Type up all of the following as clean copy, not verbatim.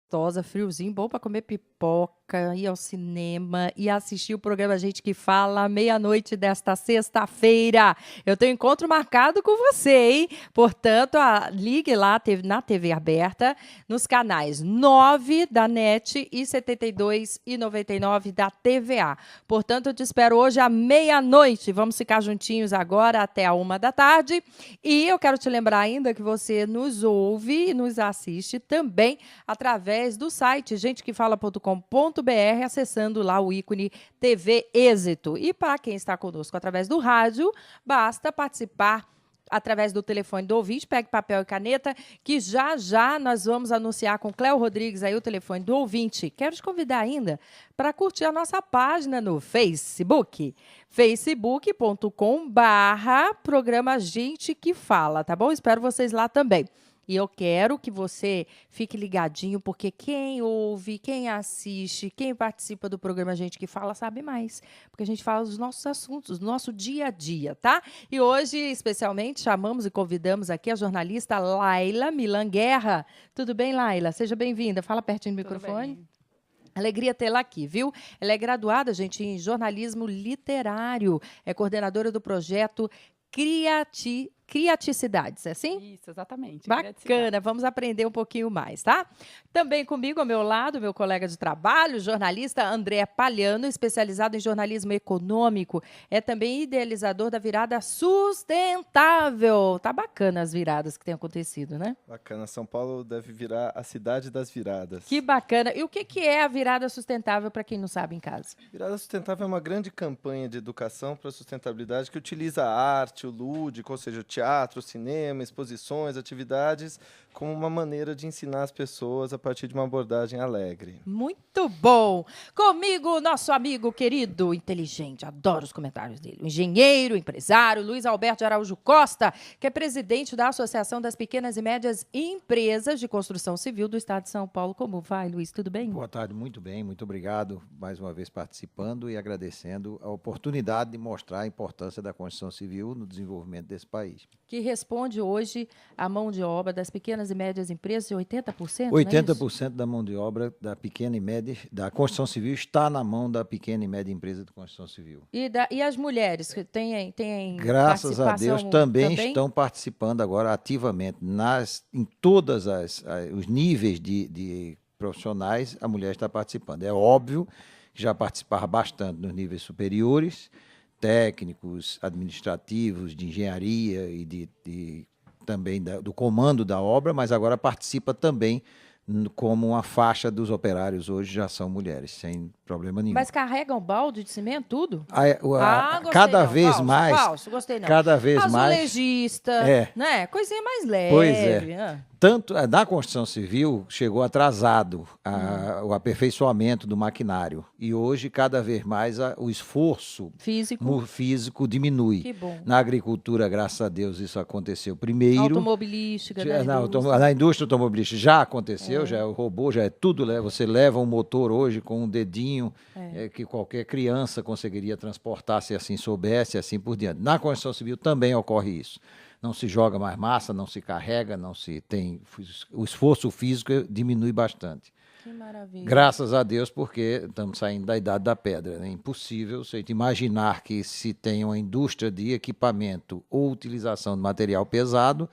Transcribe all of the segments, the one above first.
gostosa, friozinho, bom para comer pipoca, ir ao cinema e assistir o programa Gente que Fala, meia-noite desta sexta-feira. Eu tenho encontro marcado com você, hein? Portanto, ligue lá na TV aberta, nos canais 9 da NET e 72 e 99 da TVA. Portanto, eu te espero hoje à meia-noite. Vamos ficar juntinhos agora até a 1 da tarde. E eu quero te lembrar ainda que você nos ouve e nos assiste também através do site gentequefala.com.br, acessando lá o ícone TV Êxito. E para quem está conosco através do rádio, basta participar através do telefone do ouvinte, pegue papel e caneta, que já já nós vamos anunciar com Cléo Rodrigues aí o telefone do ouvinte. Quero te convidar ainda para curtir a nossa página no Facebook, facebook.com/programa Gente que Fala, tá bom? Espero vocês lá também. E eu quero que você fique ligadinho, porque quem ouve, quem assiste, quem participa do programa Gente que Fala sabe mais. Porque a gente fala dos nossos assuntos, do nosso dia a dia, tá? E hoje, especialmente, chamamos e convidamos aqui a jornalista Laila Milan Guerra. Tudo bem, Laila? Seja bem-vinda. Fala pertinho do microfone. Bem. Alegria tê-la aqui, viu? Ela é graduada, gente, em jornalismo literário. É coordenadora do projeto Criaticidades, é assim? Isso, exatamente. Bacana, vamos aprender um pouquinho mais, tá? Também comigo, ao meu lado, meu colega de trabalho, jornalista André Palhano, especializado em jornalismo econômico. É também idealizador da virada sustentável. Tá bacana as viradas que têm acontecido, né? Bacana, São Paulo deve virar a cidade das viradas. Que bacana. E o que é a virada sustentável, para quem não sabe em casa? Virada sustentável é uma grande campanha de educação para a sustentabilidade que utiliza a arte, o lúdico, ou seja, o teatro, cinema, exposições, atividades, como uma maneira de ensinar as pessoas a partir de uma abordagem alegre. Muito bom! Comigo, nosso amigo querido, inteligente, adoro os comentários dele, o engenheiro, empresário, Luiz Alberto de Araújo Costa, que é presidente da Associação das Pequenas e Médias Empresas de Construção Civil do Estado de São Paulo. Como vai, Luiz? Tudo bem? Boa tarde, muito bem, muito obrigado mais uma vez participando e agradecendo a oportunidade de mostrar a importância da construção civil no desenvolvimento desse país. Que responde hoje à mão de obra das pequenas e médias empresas de 80%? 80% da mão de obra da pequena e média, da construção civil está na mão da pequena e média empresa de construção civil. E as mulheres que têm graças a Deus também estão participando agora ativamente em todos os níveis de profissionais, a mulher está participando. É óbvio que já participava bastante nos níveis superiores, técnicos, administrativos, de engenharia e também do comando da obra, mas agora participa também como uma faixa dos operários hoje já são mulheres, sem problema nenhum. Mas carregam balde de cimento, tudo? Cada vez mais. Falso, gostei não. Cada vez mais. Azulejista, né? Coisinha mais leve. Pois é. Tanto na construção civil chegou atrasado o aperfeiçoamento do maquinário e hoje cada vez mais o esforço físico diminui. Que bom. Na agricultura, graças a Deus, isso aconteceu primeiro. Automobilística, né? Na indústria automobilística já aconteceu, já é o robô, já é tudo. Você leva um motor hoje com um dedinho que qualquer criança conseguiria transportar se assim soubesse, assim por diante. Na construção civil também ocorre isso. Não se joga mais massa, não se carrega, não se tem... O esforço físico diminui bastante. Que maravilha. Graças a Deus, porque estamos saindo da idade da pedra. É impossível você imaginar que se tem uma indústria de equipamento ou utilização de material pesado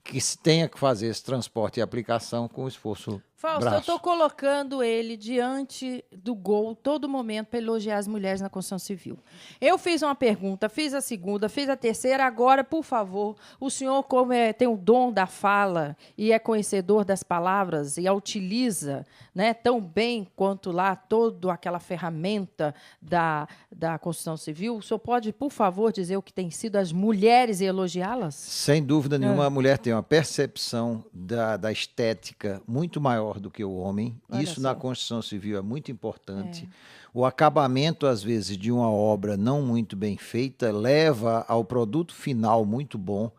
que se tenha que fazer esse transporte e aplicação com esforço Fausto, eu estou colocando ele diante do gol todo momento para elogiar as mulheres na construção civil. Eu fiz uma pergunta, fiz a segunda, fiz a terceira, agora, por favor, o senhor, como tem o dom da fala e é conhecedor das palavras e a utiliza, né, tão bem quanto lá toda aquela ferramenta da construção civil, o senhor pode, por favor, dizer o que tem sido as mulheres e elogiá-las? Sem dúvida nenhuma, a mulher tem uma percepção da estética muito maior do que o homem. Olha Isso só. na construção civil é muito importante. O acabamento, às vezes, de uma obra não muito bem feita leva ao produto final muito bom.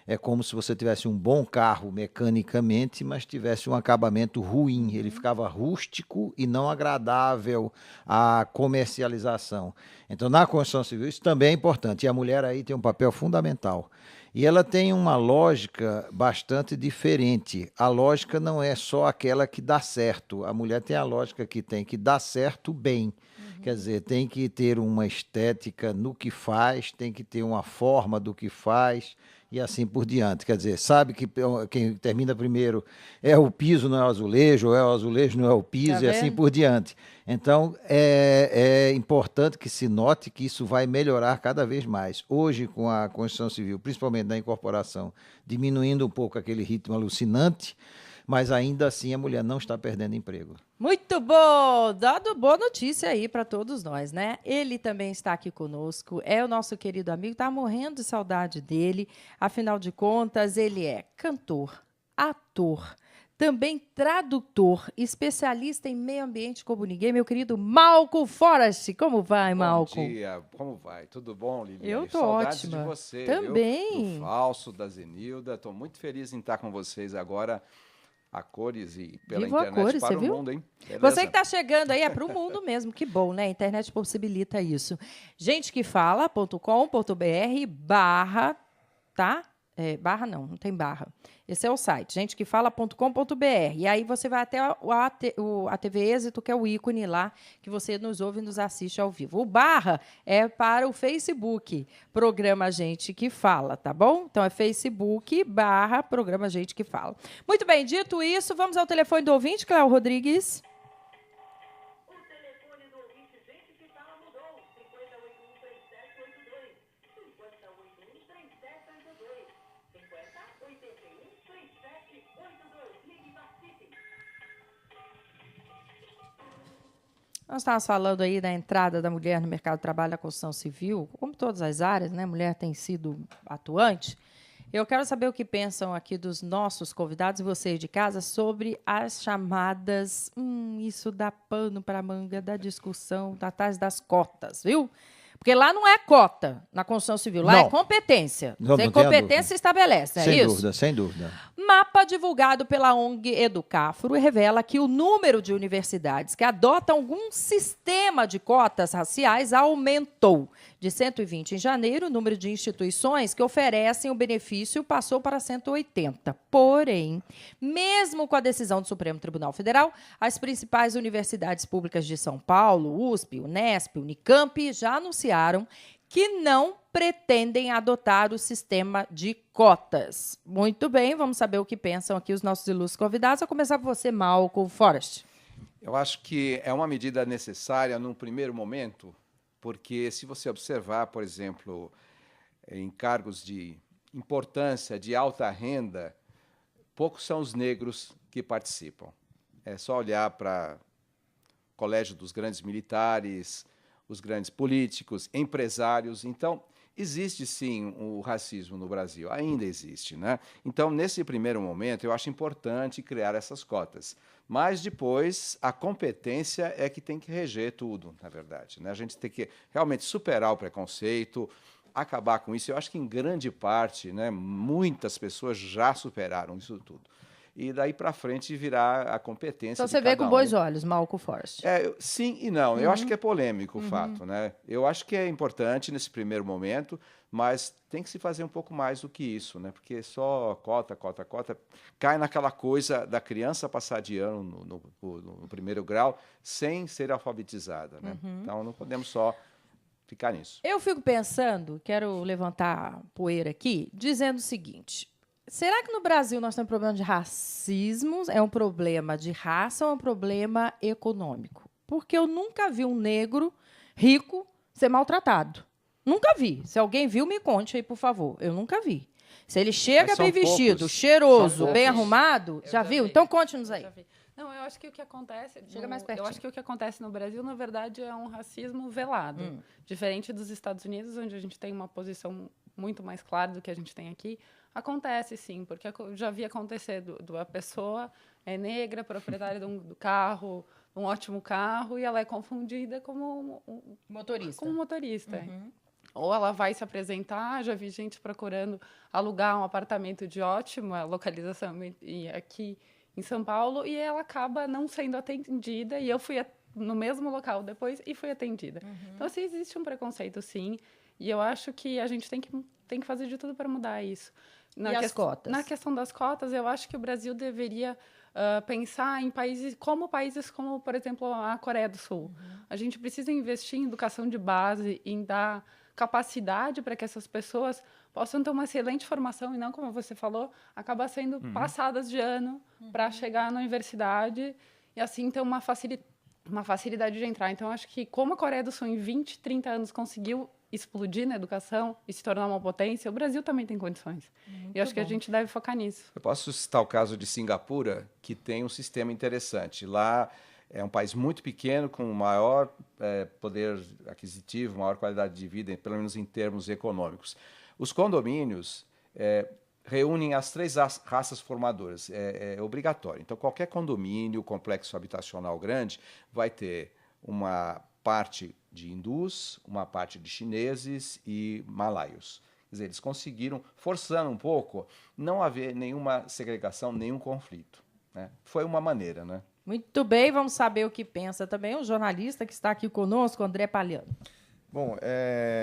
É como se você tivesse um bom carro mecanicamente, mas tivesse um acabamento ruim. Ele ficava rústico e não agradável à comercialização. Então, na construção civil, isso também é importante. E a mulher aí tem um papel fundamental. E ela tem uma lógica bastante diferente. A lógica não é só aquela que dá certo. A mulher tem a lógica que tem que dar certo bem. Quer dizer, tem que ter uma estética no que faz, tem que ter uma forma do que faz e assim por diante. Quer dizer, sabe que quem termina primeiro é o piso, não é o azulejo, ou é o azulejo, não é o piso, e assim por diante. Então, é importante que se note que isso vai melhorar cada vez mais. Hoje, com a Constituição Civil, principalmente na incorporação, diminuindo um pouco aquele ritmo alucinante, mas ainda assim a mulher não está perdendo emprego. Muito bom! Dado boa notícia aí para todos nós, né? Ele também está aqui conosco, é o nosso querido amigo, tá morrendo de saudade dele. Afinal de contas, ele é cantor, ator, também tradutor, especialista em meio ambiente como ninguém, meu querido Malco Forest. Como vai, Malco? Bom dia, como vai? Tudo bom, Liliane? Eu tô Saudades ótima. de você, também. viu? Do Falso, da Zenilda. Estou muito feliz em estar com vocês agora, a cores e pela Viva internet cores, para o viu? mundo, hein? Beleza? Você que está chegando aí é para o mundo mesmo, que bom, né? A internet possibilita isso. gentequefala.com.br/, tá? Barra não tem barra. Esse é o site, gentequefala.com.br. E aí você vai até a TV Êxito, que é o ícone lá, que você nos ouve e nos assiste ao vivo. O barra é para o Facebook, Programa Gente que Fala, tá bom? Então é Facebook/Programa Gente que Fala. Muito bem, dito isso, vamos ao telefone do ouvinte, Cléo Rodrigues. Nós estávamos falando aí da entrada da mulher no mercado de trabalho da construção civil, como todas as áreas, né? A mulher tem sido atuante. Eu quero saber o que pensam aqui dos nossos convidados e vocês de casa sobre as chamadas, isso dá pano para a manga da discussão atrás das cotas, viu? Porque lá não é cota na construção civil, lá é competência. Sem competência estabelece, não é isso? Sem dúvida. Mapa divulgado pela ONG Educafro revela que o número de universidades que adotam algum sistema de cotas raciais aumentou. De 120 em janeiro, o número de instituições que oferecem o benefício passou para 180. Porém, mesmo com a decisão do Supremo Tribunal Federal, as principais universidades públicas de São Paulo, USP, Unesp, Unicamp, já anunciaram que não pretendem adotar o sistema de cotas. Muito bem, vamos saber o que pensam aqui os nossos ilustres convidados. Vou começar por você, Malco Forest. Eu acho que é uma medida necessária num primeiro momento, porque se você observar, por exemplo, em cargos de importância, de alta renda, poucos são os negros que participam. É só olhar para o colégio dos grandes militares, os grandes políticos, empresários. Então, existe sim o racismo no Brasil, ainda existe, né? Então, nesse primeiro momento, eu acho importante criar essas cotas. Mas depois, a competência é que tem que reger tudo, na verdade, né? A gente tem que realmente superar o preconceito, acabar com isso. Eu acho que, em grande parte, né, muitas pessoas já superaram isso tudo. E daí para frente virar a competência. Então você vê com bons olhos, Malco Forest. Sim e não. Eu acho que é polêmico o fato, né? Eu acho que é importante nesse primeiro momento, mas tem que se fazer um pouco mais do que isso, né? Porque só cota, cai naquela coisa da criança passar de ano no primeiro grau sem ser alfabetizada, né? Então não podemos só ficar nisso. Eu fico pensando, quero levantar poeira aqui, dizendo o seguinte: será que no Brasil nós temos um problema de racismo? É um problema de raça ou é um problema econômico? Porque eu nunca vi um negro rico ser maltratado. Nunca vi. Se alguém viu, me conte aí, por favor. Eu nunca vi. Se ele chega bem vestido, cheiroso, bem arrumado, já viu? Então conte-nos aí. Não, eu acho que o que acontece... Chega mais pertinho. Eu acho que o que acontece no Brasil, na verdade, é um racismo velado. Diferente dos Estados Unidos, onde a gente tem uma posição muito mais clara do que a gente tem aqui. Acontece, sim, porque eu já vi acontecer a pessoa é negra, proprietária do carro, um ótimo carro, e ela é confundida como motorista. Ou ela vai se apresentar, já vi gente procurando alugar um apartamento de ótima localização aqui em São Paulo, e ela acaba não sendo atendida, e eu fui no mesmo local depois e fui atendida. Então, assim, existe um preconceito, sim, e eu acho que a gente tem tem que fazer de tudo para mudar isso. As cotas? Na questão das cotas, eu acho que o Brasil deveria pensar em países como, por exemplo, a Coreia do Sul. A gente precisa investir em educação de base, em dar capacidade para que essas pessoas possam ter uma excelente formação e não, como você falou, acabar sendo passadas de ano para chegar na universidade e, assim, ter uma facilidade de entrar. Então, acho que como a Coreia do Sul, em 20, 30 anos, conseguiu explodir na educação e se tornar uma potência, o Brasil também tem condições. E acho que a gente deve focar nisso. Eu posso citar o caso de Singapura, que tem um sistema interessante. Lá é um país muito pequeno, com maior poder aquisitivo, maior qualidade de vida, pelo menos em termos econômicos. Os condomínios reúnem as 3 raças formadoras, é obrigatório. Então, qualquer condomínio, complexo habitacional grande, vai ter uma parte de hindus, uma parte de chineses e malaios. Quer dizer, eles conseguiram, forçando um pouco, não haver nenhuma segregação, nenhum conflito, né? Foi uma maneira, né? Muito bem, vamos saber o que pensa também o jornalista que está aqui conosco, André Palhano. Bom,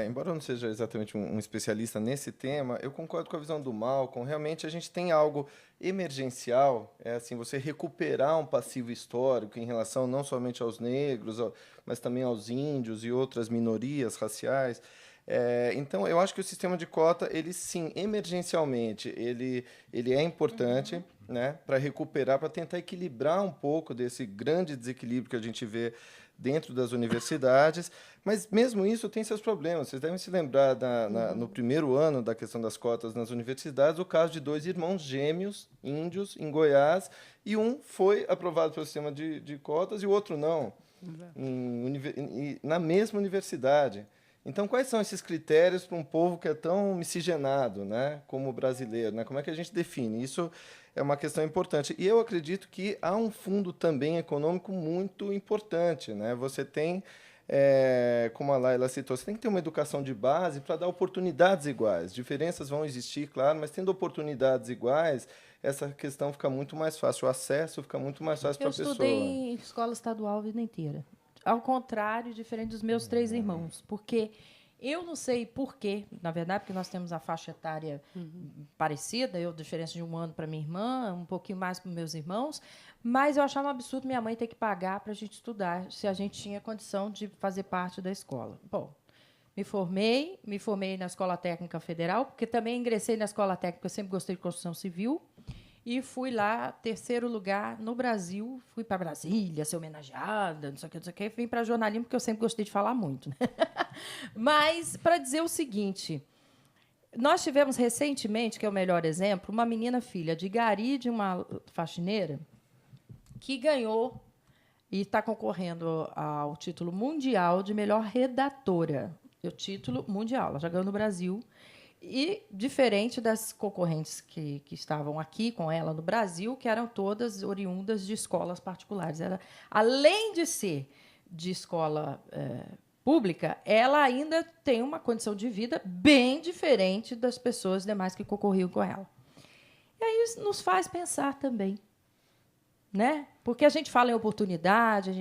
embora eu não seja exatamente um especialista nesse tema, eu concordo com a visão do Malcolm. Realmente, a gente tem algo emergencial, assim, você recuperar um passivo histórico em relação não somente aos negros, mas também aos índios e outras minorias raciais. Então, eu acho que o sistema de cota, ele sim, emergencialmente, ele é importante, né, para recuperar, para tentar equilibrar um pouco desse grande desequilíbrio que a gente vê dentro das universidades, mas mesmo isso tem seus problemas. Vocês devem se lembrar, no primeiro ano da questão das cotas nas universidades, o caso de 2 irmãos gêmeos índios em Goiás, e um foi aprovado pelo sistema de cotas e o outro não, na mesma universidade. Então, quais são esses critérios para um povo que é tão miscigenado, né, como o brasileiro, né? Como é que a gente define? Isso é uma questão importante. E eu acredito que há um fundo também econômico muito importante, né? Você tem, como a Laila citou, você tem que ter uma educação de base para dar oportunidades iguais. Diferenças vão existir, claro, mas tendo oportunidades iguais, essa questão fica muito mais fácil, o acesso fica muito mais fácil para a pessoa. Eu estudei em escola estadual a vida inteira. Ao contrário, diferente dos meus 3 irmãos, porque eu não sei por quê, na verdade, porque nós temos a faixa etária parecida, eu diferença de 1 ano para minha irmã, um pouquinho mais para meus irmãos, mas eu achava um absurdo minha mãe ter que pagar para a gente estudar, se a gente tinha condição de fazer parte da escola. Bom, me formei na Escola Técnica Federal, porque também ingressei na Escola Técnica, eu sempre gostei de construção civil, e fui lá, 3º lugar no Brasil. Fui para Brasília ser homenageada, não sei o que. Vim para jornalismo, porque eu sempre gostei de falar muito, né? Mas, para dizer o seguinte, nós tivemos recentemente, que é o melhor exemplo, uma menina filha de Gari, de uma faxineira, que ganhou e está concorrendo ao título mundial de melhor redatora. O título mundial. Ela já ganhou no Brasil. E diferente das concorrentes que estavam aqui com ela no Brasil, que eram todas oriundas de escolas particulares. Ela, além de ser de escola pública, ela ainda tem uma condição de vida bem diferente das pessoas demais que concorriam com ela. E aí isso nos faz pensar também, né? Porque a gente fala em oportunidade,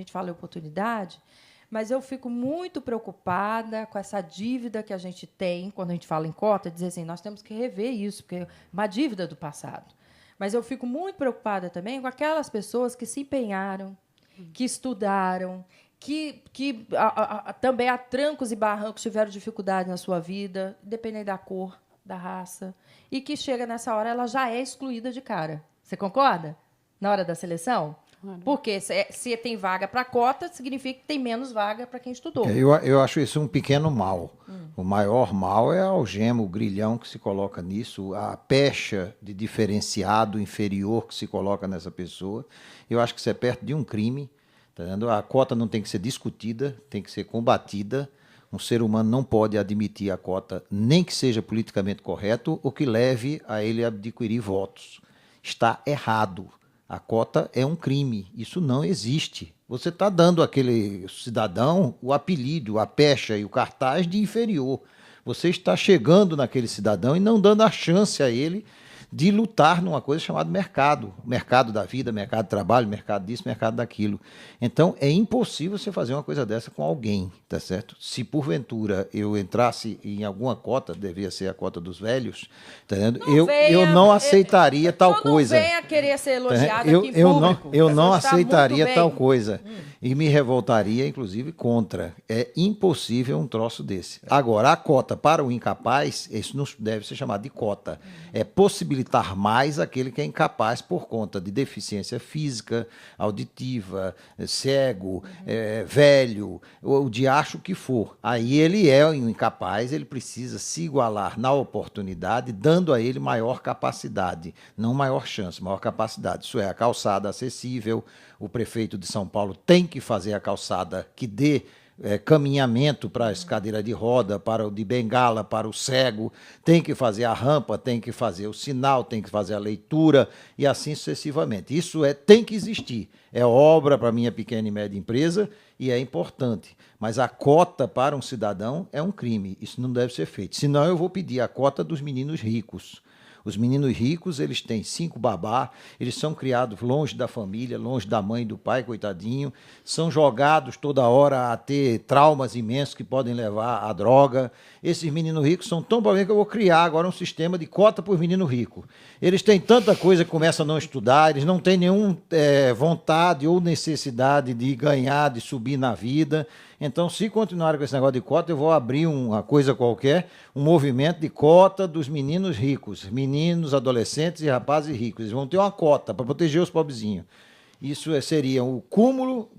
mas eu fico muito preocupada com essa dívida que a gente tem quando a gente fala em cota, dizer assim, nós temos que rever isso, porque é uma dívida do passado. Mas eu fico muito preocupada também com aquelas pessoas que se empenharam, que estudaram, que também a trancos e barrancos tiveram dificuldade na sua vida, dependendo da cor, da raça, e que chega nessa hora, ela já é excluída de cara. Você concorda? Na hora da seleção? Porque se tem vaga para cota, significa que tem menos vaga para quem estudou. Eu acho isso um pequeno mal. O maior mal é a algema, o grilhão que se coloca nisso, a pecha de diferenciado inferior que se coloca nessa pessoa. Eu acho que isso é perto de um crime. Tá vendo? A cota não tem que ser discutida, tem que ser combatida. Um ser humano não pode admitir a cota, nem que seja politicamente correto, ou que leve a ele a adquirir votos. Está errado. A cota é um crime, isso não existe. Você está dando àquele cidadão o apelido, a pecha e o cartaz de inferior. Você está chegando naquele cidadão e não dando a chance a ele de lutar numa coisa chamada mercado. Mercado da vida, mercado do trabalho, mercado disso, mercado daquilo. Então, é impossível você fazer uma coisa dessa com alguém, tá certo? Se, porventura, eu entrasse em alguma cota, devia ser a cota dos velhos, tá entendendo? Eu não aceitaria tal coisa. Não venha querer ser elogiado aqui em público. Eu não aceitaria tal coisa. E me revoltaria, inclusive, contra. É impossível um troço desse. Agora, a cota para o incapaz, isso não deve ser chamado de cota. É possibilitar mais aquele que é incapaz por conta de deficiência física, auditiva, cego, velho, ou de acho que for. Aí ele é um incapaz, ele precisa se igualar na oportunidade, dando a ele maior capacidade, não maior chance, maior capacidade. Isso é, a calçada acessível. O prefeito de São Paulo tem que fazer a calçada que dê caminhamento para as cadeiras de roda, para o de bengala, para o cego, tem que fazer a rampa, tem que fazer o sinal, tem que fazer a leitura e assim sucessivamente. Isso tem que existir. É obra para a minha pequena e média empresa e é importante. Mas a cota para um cidadão é um crime. Isso não deve ser feito. Senão eu vou pedir a cota dos meninos ricos. Os meninos ricos, eles têm 5 babá, eles são criados longe da família, longe da mãe e do pai, coitadinho, são jogados toda hora a ter traumas imensos que podem levar à droga. Esses meninos ricos são tão problemas que eu vou criar agora um sistema de cota para os meninos ricos. Eles têm tanta coisa que começam a não estudar, eles não têm nenhuma vontade ou necessidade de ganhar, de subir na vida. Então, se continuar com esse negócio de cota, eu vou abrir uma coisa qualquer, um movimento de cota dos meninos ricos, meninos, adolescentes e rapazes ricos. Eles vão ter uma cota para proteger os pobrezinhos. Isso seria o cúmulo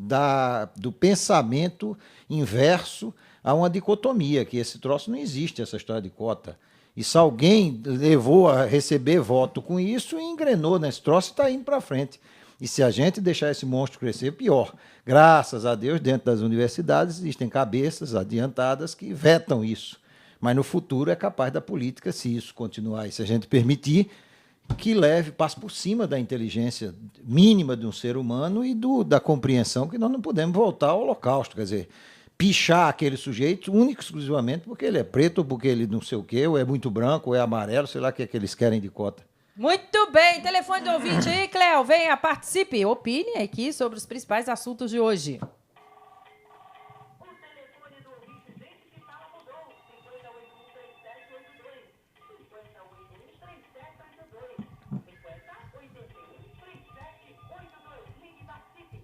do pensamento inverso a uma dicotomia, que esse troço não existe, essa história de cota. E se alguém levou a receber voto com isso, engrenou nesse troço e está indo para frente. E se a gente deixar esse monstro crescer, pior. Graças a Deus, dentro das universidades, existem cabeças adiantadas que vetam isso. Mas no futuro é capaz da política, se isso continuar e se a gente permitir, que passe por cima da inteligência mínima de um ser humano e da compreensão que nós não podemos voltar ao Holocausto. Quer dizer, pichar aquele sujeito único exclusivamente porque ele é preto, ou porque ele não sei o quê, ou é muito branco, ou é amarelo, sei lá o que é que eles querem de cota. Muito bem, telefone do ouvinte aí, Cléo, venha, participe, opine aqui sobre os principais assuntos de hoje. O telefone do ouvinte, gente que fala, mudou, 5081-3782, 5081-3782, ligue, participe.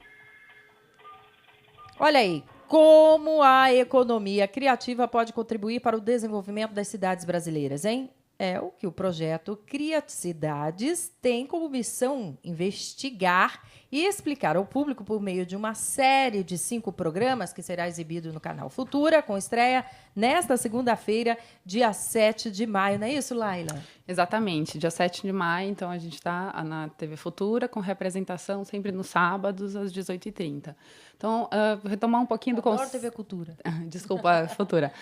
Olha aí, como a economia criativa pode contribuir para o desenvolvimento das cidades brasileiras, hein? É o que o projeto Criacidades tem como missão investigar e explicar ao público por meio de uma série de 5 programas que será exibido no canal Futura, com estreia nesta segunda-feira, dia 7 de maio. Não é isso, Laila? Exatamente, dia 7 de maio, então a gente está na TV Futura, com representação sempre nos sábados, às 18h30. Então, retomar um pouquinho do conceito. TV Cultura. Desculpa, Futura.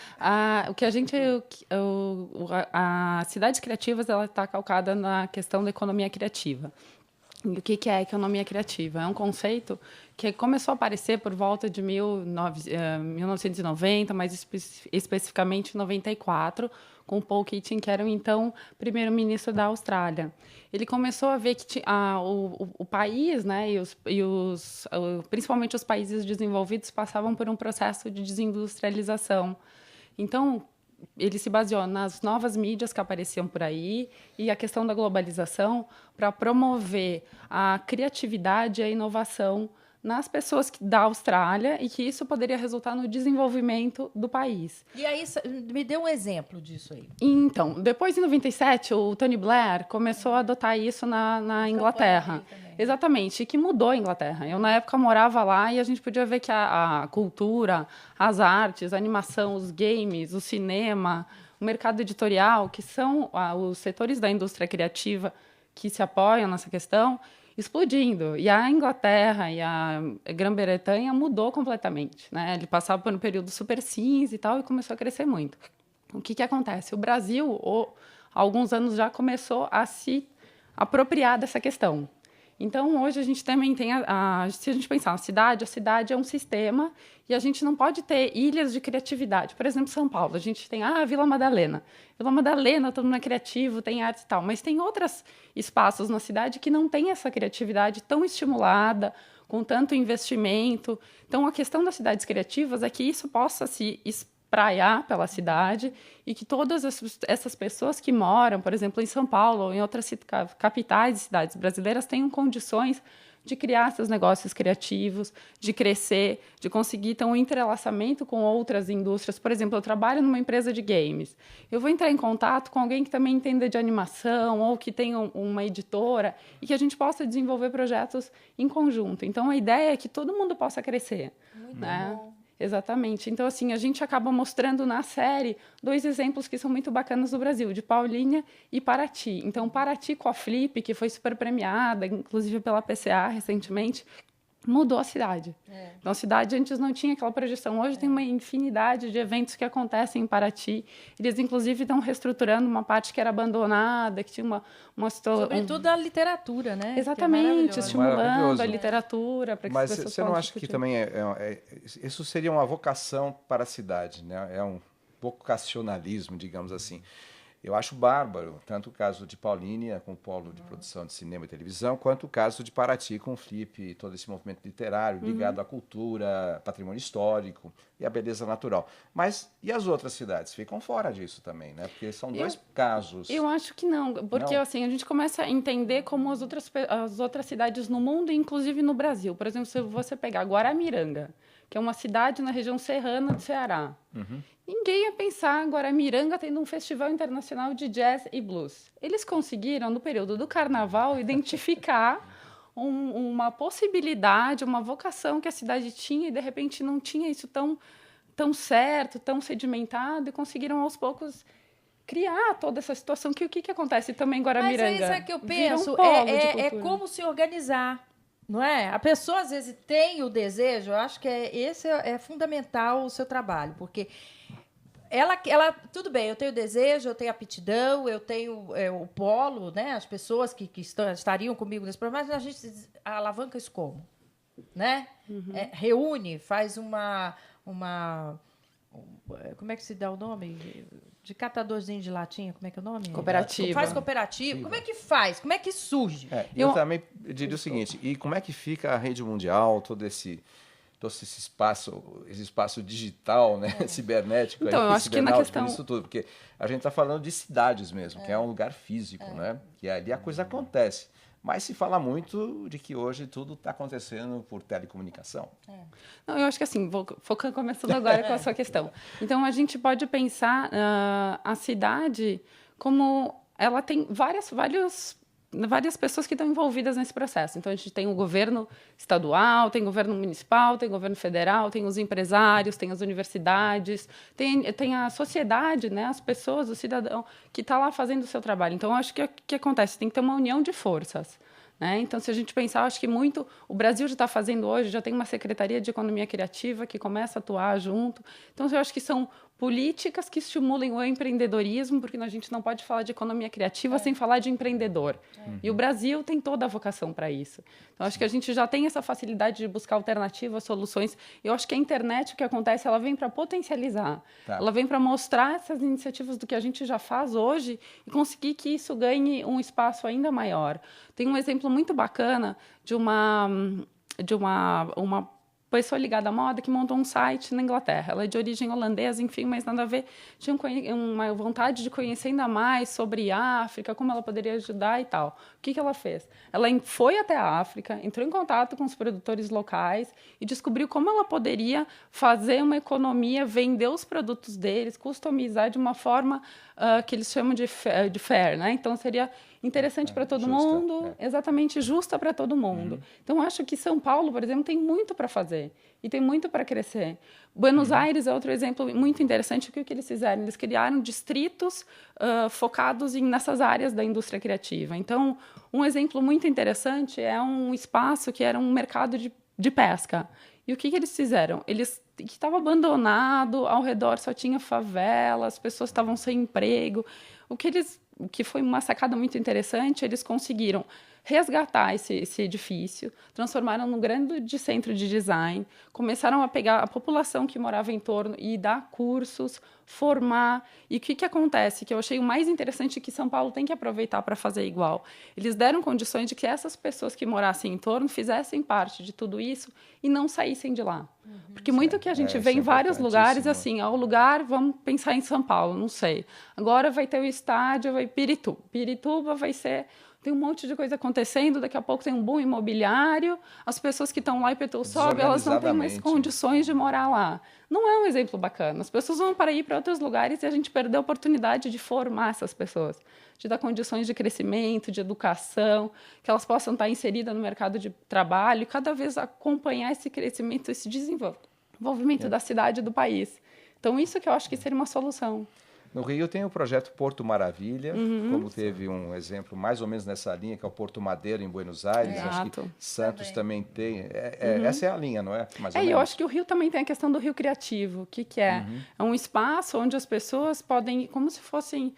O que a gente... A Cidades Criativas está calcada na questão da economia criativa. E o que é a economia criativa? É um conceito que começou a aparecer por volta de 1990, mais especificamente em 94, com Paul Keating, que era o então primeiro-ministro da Austrália. Ele começou a ver que o país, né, principalmente os países desenvolvidos, passavam por um processo de desindustrialização. Então, ele se baseou nas novas mídias que apareciam por aí e a questão da globalização para promover a criatividade e a inovação nas pessoas da Austrália e que isso poderia resultar no desenvolvimento do país. E aí, me dê um exemplo disso aí. Então, depois, em 97, o Tony Blair começou a adotar isso na Inglaterra. Exatamente, e que mudou a Inglaterra. Eu, na época, morava lá e a gente podia ver que a cultura, as artes, a animação, os games, o cinema, o mercado editorial, que são os setores da indústria criativa que se apoiam nessa questão, explodindo. E a Inglaterra e a Grã-Bretanha mudou completamente, né? Ele passava por um período super cinza e tal e começou a crescer muito. O que acontece? O Brasil, há alguns anos, já começou a se apropriar dessa questão. Então, hoje a gente também tem, se a gente pensar na cidade, a cidade é um sistema e a gente não pode ter ilhas de criatividade. Por exemplo, São Paulo, a gente tem a Vila Madalena. Vila Madalena, todo mundo é criativo, tem arte e tal, mas tem outros espaços na cidade que não tem essa criatividade tão estimulada, com tanto investimento. Então, a questão das cidades criativas é que isso possa se espraiar pela cidade e que todas essas pessoas que moram, por exemplo, em São Paulo ou em outras capitais e cidades brasileiras tenham condições de criar seus negócios criativos, de crescer, de conseguir ter um entrelaçamento com outras indústrias. Por exemplo, eu trabalho numa empresa de games. Eu vou entrar em contato com alguém que também entenda de animação ou que tenha uma editora e que a gente possa desenvolver projetos em conjunto. Então, a ideia é que todo mundo possa crescer. Muito né? bom. Exatamente. Então, assim, a gente acaba mostrando na série 2 exemplos que são muito bacanas do Brasil, de Paulínia e Paraty. Então, Paraty com a Flip, que foi super premiada, inclusive pela PCA recentemente, mudou a cidade. Então, a cidade antes não tinha aquela projeção. Hoje tem uma infinidade de eventos que acontecem em Paraty. Eles, inclusive, estão reestruturando uma parte que era abandonada, que tinha uma Sobretudo a literatura, né? Exatamente, estimulando Maravilhoso. a literatura para que Mas as pessoas você não possam acha que discutir. também isso seria uma vocação para a cidade, né? É um vocacionalismo, digamos assim. Eu acho bárbaro, tanto o caso de Paulínia, com o polo de produção de cinema e televisão, quanto o caso de Paraty, com o Flip, e todo esse movimento literário ligado à cultura, patrimônio histórico e à beleza natural. Mas e as outras cidades? Ficam fora disso também, né? Porque são dois casos. Eu acho que não, porque Não? assim, a gente começa a entender como as outras cidades no mundo, inclusive no Brasil. Por exemplo, se você pegar Guaramiranga, que é uma cidade na região serrana do Ceará. Ninguém ia pensar Guaramiranga tendo um festival internacional de jazz e blues. Eles conseguiram, no período do carnaval, identificar uma possibilidade, uma vocação que a cidade tinha e, de repente, não tinha isso tão certo, tão sedimentado, e conseguiram, aos poucos, criar toda essa situação. O que acontece também em Guaramiranga? Mas é isso é que eu Vira um penso, polo de é cultura. como se organizar. Não é? A pessoa, às vezes, tem o desejo, eu acho que esse é fundamental o seu trabalho, porque ela, tudo bem, eu tenho desejo, eu tenho aptidão, eu tenho o polo, né? As pessoas que estariam comigo nesse programa, mas a gente alavanca isso como? Né? Reúne, faz como é que se dá o nome? De catadorzinho de latinha, como é que é o nome? Cooperativa. Faz cooperativa. Como é que faz? Como é que surge? Eu também diria o seguinte, e como é que fica a rede mundial, todo esse espaço digital, né, cibernético, Então, eu acho que na questão isso tudo, porque a gente está falando de cidades mesmo, que é um lugar físico, né, que ali a coisa acontece. Mas se fala muito de que hoje tudo está acontecendo por telecomunicação. Não, eu acho que assim, começando agora com a sua questão. Então, a gente pode pensar a cidade como ela tem várias pessoas que estão envolvidas nesse processo. Então, a gente tem o governo estadual, tem o governo municipal, tem o governo federal, tem os empresários, tem as universidades, tem a sociedade, né, as pessoas, o cidadão que está lá fazendo o seu trabalho. Então, eu acho que o que acontece? Tem que ter uma união de forças. Né? Então, se a gente pensar, acho que muito o Brasil já está fazendo hoje, já tem uma Secretaria de Economia Criativa que começa a atuar junto. Então, eu acho que são políticas que estimulem o empreendedorismo, porque a gente não pode falar de economia criativa sem falar de empreendedor. E o Brasil tem toda a vocação para isso. Então, acho que a gente já tem essa facilidade de buscar alternativas, soluções. Eu acho que a internet, o que acontece, ela vem para potencializar. Tá. Ela vem para mostrar essas iniciativas do que a gente já faz hoje e conseguir que isso ganhe um espaço ainda maior. Tem um exemplo muito bacana de uma pessoa ligada à moda que montou um site na Inglaterra. Ela é de origem holandesa, enfim, mas nada a ver. Tinha uma vontade de conhecer ainda mais sobre a África, como ela poderia ajudar e tal. O que ela fez? Ela foi até a África, entrou em contato com os produtores locais e descobriu como ela poderia fazer uma economia, vender os produtos deles, customizar de uma forma que eles chamam de fair, né? Então, seria interessante para todo mundo, exatamente justa para todo mundo. Então, acho que São Paulo, por exemplo, tem muito para fazer e tem muito para crescer. Buenos Aires é outro exemplo muito interessante. O que eles fizeram? Eles criaram distritos focados nessas áreas da indústria criativa. Então, um exemplo muito interessante é um espaço que era um mercado de pesca. E o que eles fizeram? Que estava abandonado, ao redor só tinha favela, as pessoas estavam sem emprego. O que foi uma sacada muito interessante, eles conseguiram resgatar esse edifício, transformaram num grande centro de design, começaram a pegar a população que morava em torno e dar cursos, formar. E o que acontece? Que eu achei o mais interessante que São Paulo tem que aproveitar para fazer igual. Eles deram condições de que essas pessoas que morassem em torno fizessem parte de tudo isso e não saíssem de lá. Porque muito que a gente vê em vários lugares, assim, o lugar, vamos pensar em São Paulo, não sei. Agora vai ter o estádio, vai Pirituba. Pirituba vai ser... Tem um monte de coisa acontecendo, daqui a pouco tem um boom imobiliário, as pessoas que estão lá em Petrópolis, elas não têm mais condições de morar lá. Não é um exemplo bacana. As pessoas vão para ir para outros lugares e a gente perdeu a oportunidade de formar essas pessoas, de dar condições de crescimento, de educação, que elas possam estar inseridas no mercado de trabalho e cada vez acompanhar esse crescimento, esse desenvolvimento da cidade e do país. Então, isso que eu acho que seria uma solução. No Rio tem o projeto Porto Maravilha, como teve um exemplo mais ou menos nessa linha, que é o Porto Madeira, em Buenos Aires. Acho que Santos também tem. Essa é a linha, não é? Mais ou menos. Eu acho que o Rio também tem a questão do Rio Criativo. O que é? É um espaço onde as pessoas podem, como se fossem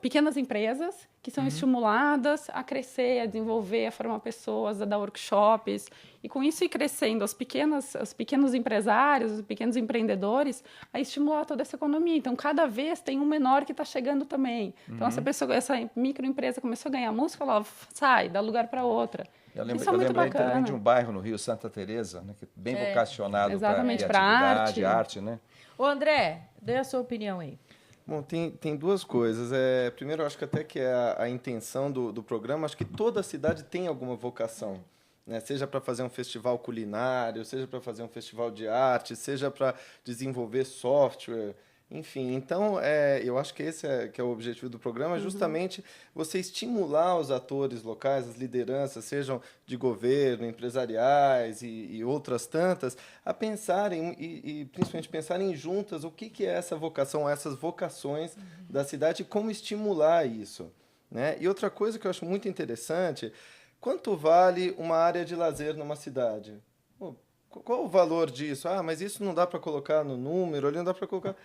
pequenas empresas, que são estimuladas a crescer, a desenvolver, a formar pessoas, a dar workshops. E com isso ir crescendo os pequenos empresários, os pequenos empreendedores, a estimular toda essa economia. Então, cada vez tem um menor que está chegando também. Então, essa microempresa começou a ganhar música, ela sai, dá lugar para outra. Eu lembrei também de um bairro no Rio, Santa Teresa, né, que é bem vocacionado para criatividade, arte, né? Ô, André, dê a sua opinião aí. Bom, tem duas coisas. Primeiro, eu acho que até que é a intenção do programa, acho que toda cidade tem alguma vocação, né? Seja para fazer um festival culinário, seja para fazer um festival de arte, seja para desenvolver software, enfim. Então, eu acho que esse que é o objetivo do programa, justamente você estimular os atores locais, as lideranças, sejam de governo, empresariais e outras tantas, a pensarem e principalmente pensarem juntas o que é essa vocação, essas vocações da cidade e como estimular isso, né? E outra coisa que eu acho muito interessante, quanto vale uma área de lazer numa cidade? Qual o valor disso? Mas isso não dá para colocar no número, ali não dá para colocar...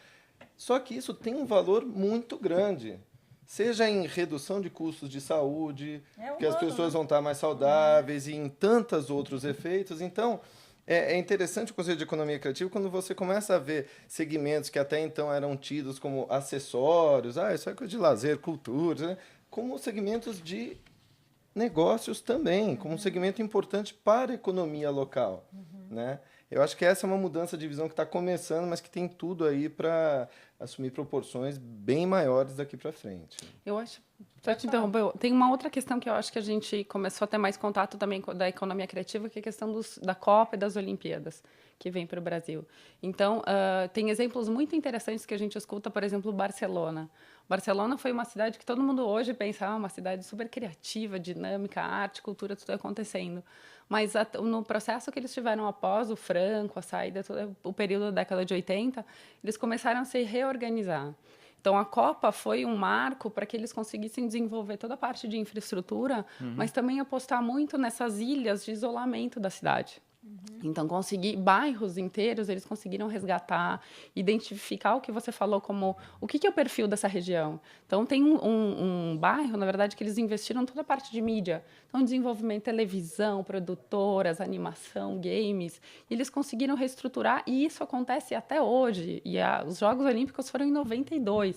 Só que isso tem um valor muito grande, seja em redução de custos de saúde, que as pessoas vão estar mais saudáveis e em tantos outros efeitos. Então, é interessante o Conselho de Economia Criativa quando você começa a ver segmentos que até então eram tidos como acessórios, isso é coisa de lazer, cultura, né? Como segmentos de negócios também, como um segmento importante para a economia local, né? Eu acho que essa é uma mudança de visão que está começando, mas que tem tudo aí para assumir proporções bem maiores daqui para frente. Eu acho... Só te interromper, tem uma outra questão que eu acho que a gente começou a ter mais contato também da economia criativa, que é a questão da Copa e das Olimpíadas, que vem para o Brasil. Então, tem exemplos muito interessantes que a gente escuta, por exemplo, Barcelona. Barcelona foi uma cidade que todo mundo hoje pensa, uma cidade super criativa, dinâmica, arte, cultura, tudo acontecendo. Mas no processo que eles tiveram após o Franco, a saída, todo o período da década de 80, eles começaram a se reorganizar. Então, a Copa foi um marco para que eles conseguissem desenvolver toda a parte de infraestrutura, mas também apostar muito nessas ilhas de isolamento da cidade. Então, bairros inteiros, eles conseguiram resgatar, identificar o que você falou como o que é o perfil dessa região. Então, tem um bairro, na verdade, que eles investiram toda a parte de mídia. Então, desenvolvimento, televisão, produtoras, animação, games. E eles conseguiram reestruturar, e isso acontece até hoje. E os Jogos Olímpicos foram em 92.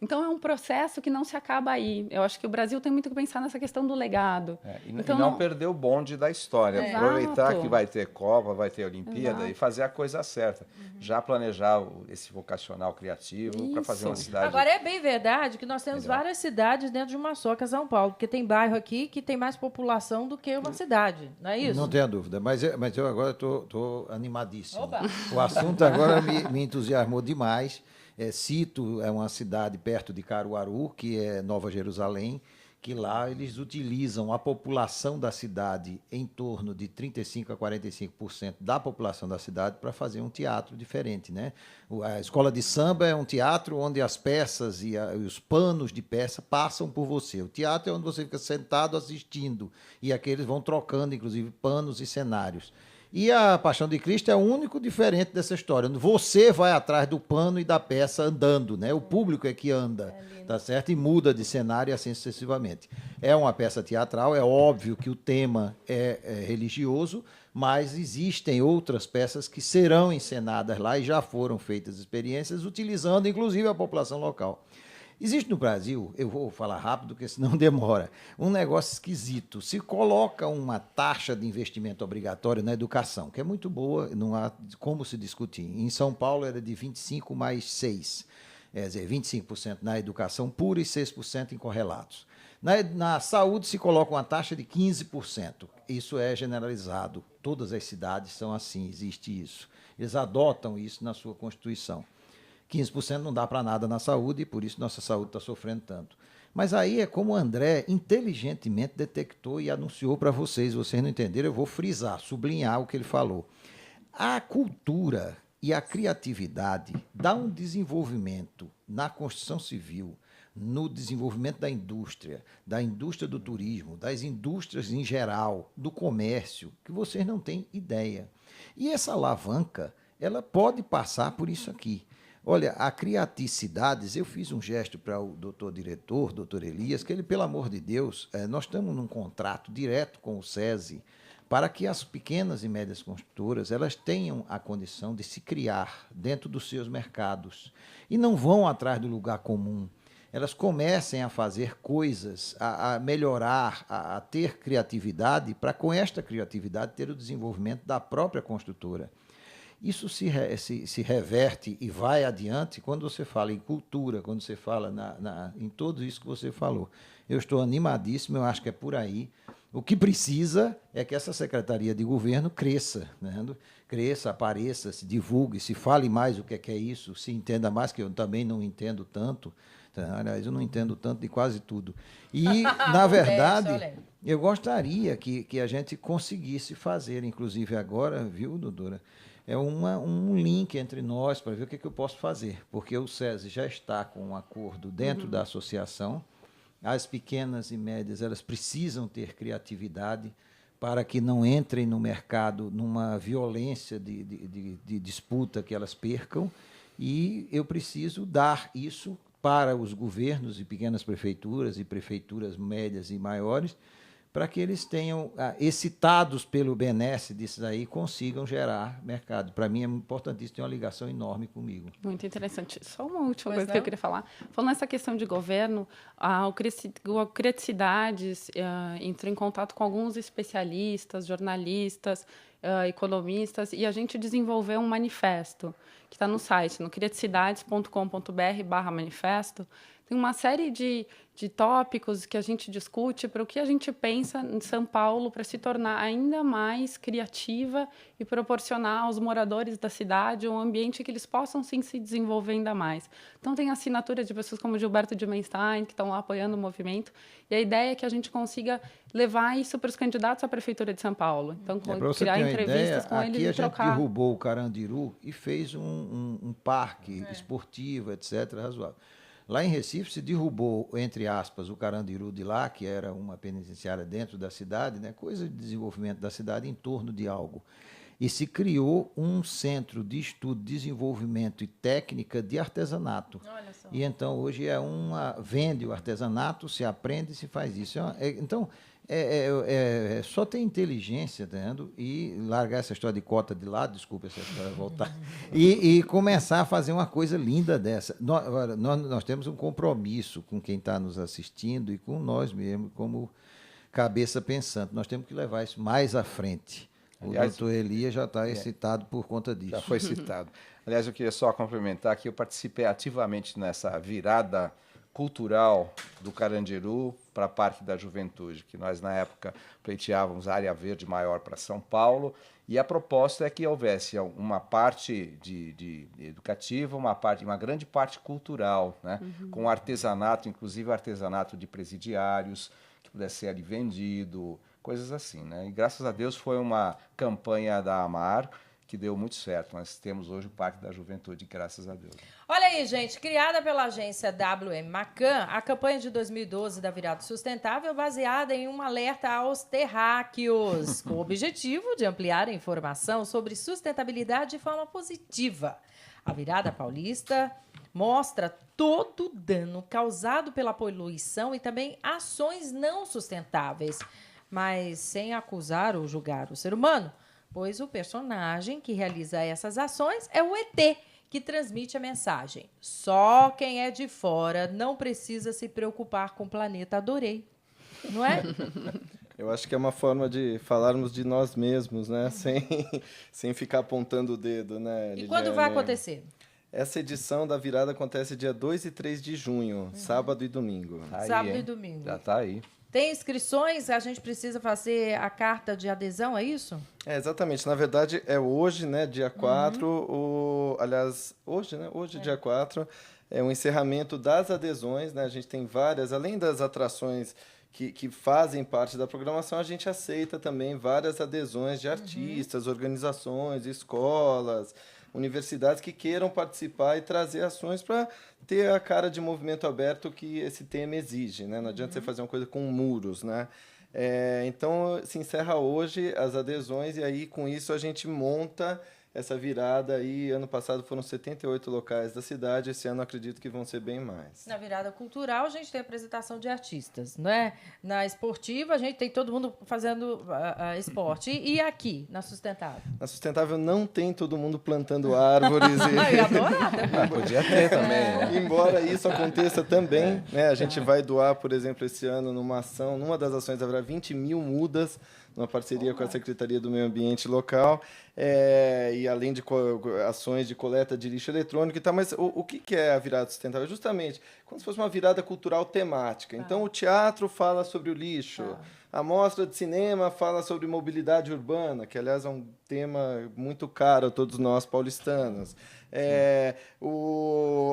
Então, é um processo que não se acaba aí. Eu acho que o Brasil tem muito que pensar nessa questão do legado. Então, não perder o bonde da história. Aproveitar que vai ter Copa, vai ter Olimpíada e fazer a coisa certa. Já planejar esse vocacional criativo para fazer uma cidade... Agora, é bem verdade que nós temos várias cidades dentro de uma só, que é São Paulo. Porque tem bairro aqui que tem mais população do que uma cidade. Não é isso? Não tenha dúvida. Mas eu agora estou animadíssimo. Oba. O assunto agora me entusiasmou demais. Cito é uma cidade perto de Caruaru, que é Nova Jerusalém, que lá eles utilizam a população da cidade, em torno de 35% a 45% da população da cidade, para fazer um teatro diferente, né? A escola de samba é um teatro onde as peças e os panos de peça passam por você. O teatro é onde você fica sentado assistindo, e aqueles vão trocando, inclusive, panos e cenários. E a Paixão de Cristo é o único diferente dessa história. Você vai atrás do pano e da peça andando, né? O público é que anda, tá certo? E muda de cenário e assim sucessivamente. É uma peça teatral, é óbvio que o tema é religioso, mas existem outras peças que serão encenadas lá e já foram feitas experiências, utilizando inclusive a população local. Existe no Brasil, eu vou falar rápido, porque senão demora, um negócio esquisito. Se coloca uma taxa de investimento obrigatório na educação, que é muito boa, não há como se discutir. Em São Paulo era de 25 mais 6, quer dizer, 25% na educação pura e 6% em correlatos. Na saúde se coloca uma taxa de 15%. Isso é generalizado. Todas as cidades são assim, existe isso. Eles adotam isso na sua Constituição. 15% não dá para nada na saúde e por isso nossa saúde está sofrendo tanto. Mas aí é como o André inteligentemente detectou e anunciou para vocês. Vocês não entenderam, eu vou frisar, sublinhar o que ele falou. A cultura e a criatividade dá um desenvolvimento na construção civil, no desenvolvimento da indústria do turismo, das indústrias em geral, do comércio, que vocês não têm ideia. E essa alavanca, ela pode passar por isso aqui. Olha, a Criaticidades, eu fiz um gesto para o diretor, doutor Elias, que ele, pelo amor de Deus, nós estamos num contrato direto com o SESI para que as pequenas e médias construtoras elas tenham a condição de se criar dentro dos seus mercados e não vão atrás do lugar comum. Elas comecem a fazer coisas, a melhorar, a ter criatividade, para com esta criatividade ter o desenvolvimento da própria construtora. Isso se reverte e vai adiante quando você fala em cultura, quando você fala em tudo isso que você falou. Eu estou animadíssimo, eu acho que é por aí. O que precisa é que essa Secretaria de Governo cresça, né? Cresça, apareça, se divulgue, se fale mais o que é isso, se entenda mais, que eu também não entendo tanto. Aliás, eu não entendo tanto de quase tudo. E, na verdade, eu gostaria que a gente conseguisse fazer, inclusive agora, viu, doutora? É um link entre nós para ver o que eu posso fazer, porque o SESI já está com um acordo dentro da associação. As pequenas e médias elas precisam ter criatividade para que não entrem no mercado numa violência de disputa que elas percam, e eu preciso dar isso para os governos e pequenas prefeituras e prefeituras médias e maiores, para que eles tenham, excitados pelo benesse disso daí, consigam gerar mercado. Para mim é importantíssimo, tem uma ligação enorme comigo. Muito interessante. Só uma última coisa que eu queria falar. Falando nessa questão de governo, o Criaticidades entrou em contato com alguns especialistas, jornalistas, economistas, e a gente desenvolveu um manifesto, que está no site, no criaticidades.com.br/manifesto. Tem uma série de tópicos que a gente discute para o que a gente pensa em São Paulo para se tornar ainda mais criativa e proporcionar aos moradores da cidade um ambiente que eles possam, sim, se desenvolver ainda mais. Então, tem assinatura de pessoas como Gilberto de Menstein, que estão lá apoiando o movimento, e a ideia é que a gente consiga levar isso para os candidatos à Prefeitura de São Paulo. Então, criar entrevistas com eles e trocar. Aqui a gente derrubou o Carandiru e fez um parque esportivo, etc., razoável. Lá em Recife se derrubou, entre aspas, o Carandiru de lá, que era uma penitenciária dentro da cidade, né, coisa de desenvolvimento da cidade em torno de algo. E se criou um centro de estudo, desenvolvimento e técnica de artesanato. Olha só. E então hoje vende o artesanato, se aprende e se faz isso. Então, só ter inteligência, entendendo? E largar essa história de cota de lado, desculpa essa história voltar, e começar a fazer uma coisa linda dessa. Nós temos um compromisso com quem está nos assistindo e com nós mesmos, como cabeça pensante. Nós temos que levar isso mais à frente. Aliás, o doutor Elias já está excitado por conta disso. Já foi citado. Aliás, eu queria só complementar que eu participei ativamente nessa virada cultural do Carandiru para a Parque da Juventude, que nós, na época, pleiteávamos área verde maior para São Paulo, e a proposta é que houvesse uma parte de educativa, uma grande parte cultural, né? Com artesanato, inclusive artesanato de presidiários, que pudesse ser ali vendido, coisas assim, né? E graças a Deus foi uma campanha da AMAR que deu muito certo. Nós temos hoje o Parque da Juventude, graças a Deus. Olha aí, gente, criada pela agência WM Macan, a campanha de 2012 da Virada Sustentável é baseada em um alerta aos terráqueos, com o objetivo de ampliar a informação sobre sustentabilidade de forma positiva. A Virada Paulista mostra todo o dano causado pela poluição e também ações não sustentáveis, mas sem acusar ou julgar o ser humano, pois o personagem que realiza essas ações é o ET, que transmite a mensagem. Só quem é de fora não precisa se preocupar com o planeta. Adorei, não é? Eu acho que é uma forma de falarmos de nós mesmos, né? Sem ficar apontando o dedo, né, E Lidiane? quando vai acontecer? Essa edição da Virada acontece dia 2 e 3 de junho, sábado e domingo. Aí, Sábado e hein? domingo. Já está aí. Tem inscrições? A gente precisa fazer a carta de adesão, é isso? Exatamente. Na verdade, é hoje, né, dia 4, aliás, hoje, né? Hoje, dia 4, é o encerramento das adesões, né? A gente tem várias, além das atrações que fazem parte da programação, a gente aceita também várias adesões de artistas, organizações, escolas, universidades que queiram participar e trazer ações para ter a cara de movimento aberto que esse tema exige, né? Não adianta você fazer uma coisa com muros, né? Então, se encerra hoje as adesões e aí, com isso, a gente monta essa virada aí. Ano passado foram 78 locais da cidade, esse ano acredito que vão ser bem mais. Na virada cultural, a gente tem apresentação de artistas, não é? Na esportiva, a gente tem todo mundo fazendo esporte. E aqui, na sustentável? Na sustentável não tem todo mundo plantando árvores. Eu ia adorar. Podia ter também, né? Embora isso aconteça também, né? A gente vai doar, por exemplo, esse ano numa ação, numa das ações haverá 20 mil mudas, numa parceria com a Secretaria do Meio Ambiente local, e além de ações de coleta de lixo eletrônico e tal. Mas o que é a virada sustentável? Justamente como se fosse uma virada cultural temática. Então, o teatro fala sobre o lixo, a mostra de cinema fala sobre mobilidade urbana, que, aliás, é um tema muito caro a todos nós paulistanos.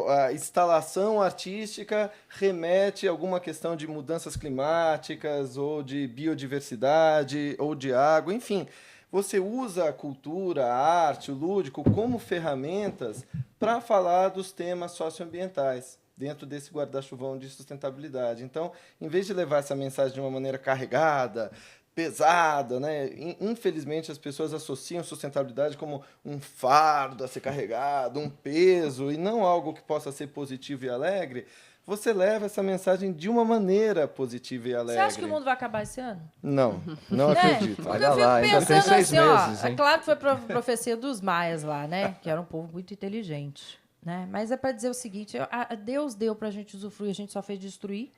A instalação artística remete a alguma questão de mudanças climáticas ou de biodiversidade ou de água, enfim. Você usa a cultura, a arte, o lúdico como ferramentas para falar dos temas socioambientais dentro desse guarda-chuvão de sustentabilidade. Então, em vez de levar essa mensagem de uma maneira carregada, pesada, né? Infelizmente, as pessoas associam sustentabilidade como um fardo a ser carregado, um peso, e não algo que possa ser positivo e alegre. Você leva essa mensagem de uma maneira positiva e alegre. Você acha que o mundo vai acabar esse ano? Não acredito. Porque Olha eu fico lá, ainda tem pensando 6 assim, meses, ó, hein? é claro que foi profecia dos maias lá, né? Que era um povo muito inteligente, né? Mas é para dizer o seguinte, Deus deu para a gente usufruir, a gente só fez destruir.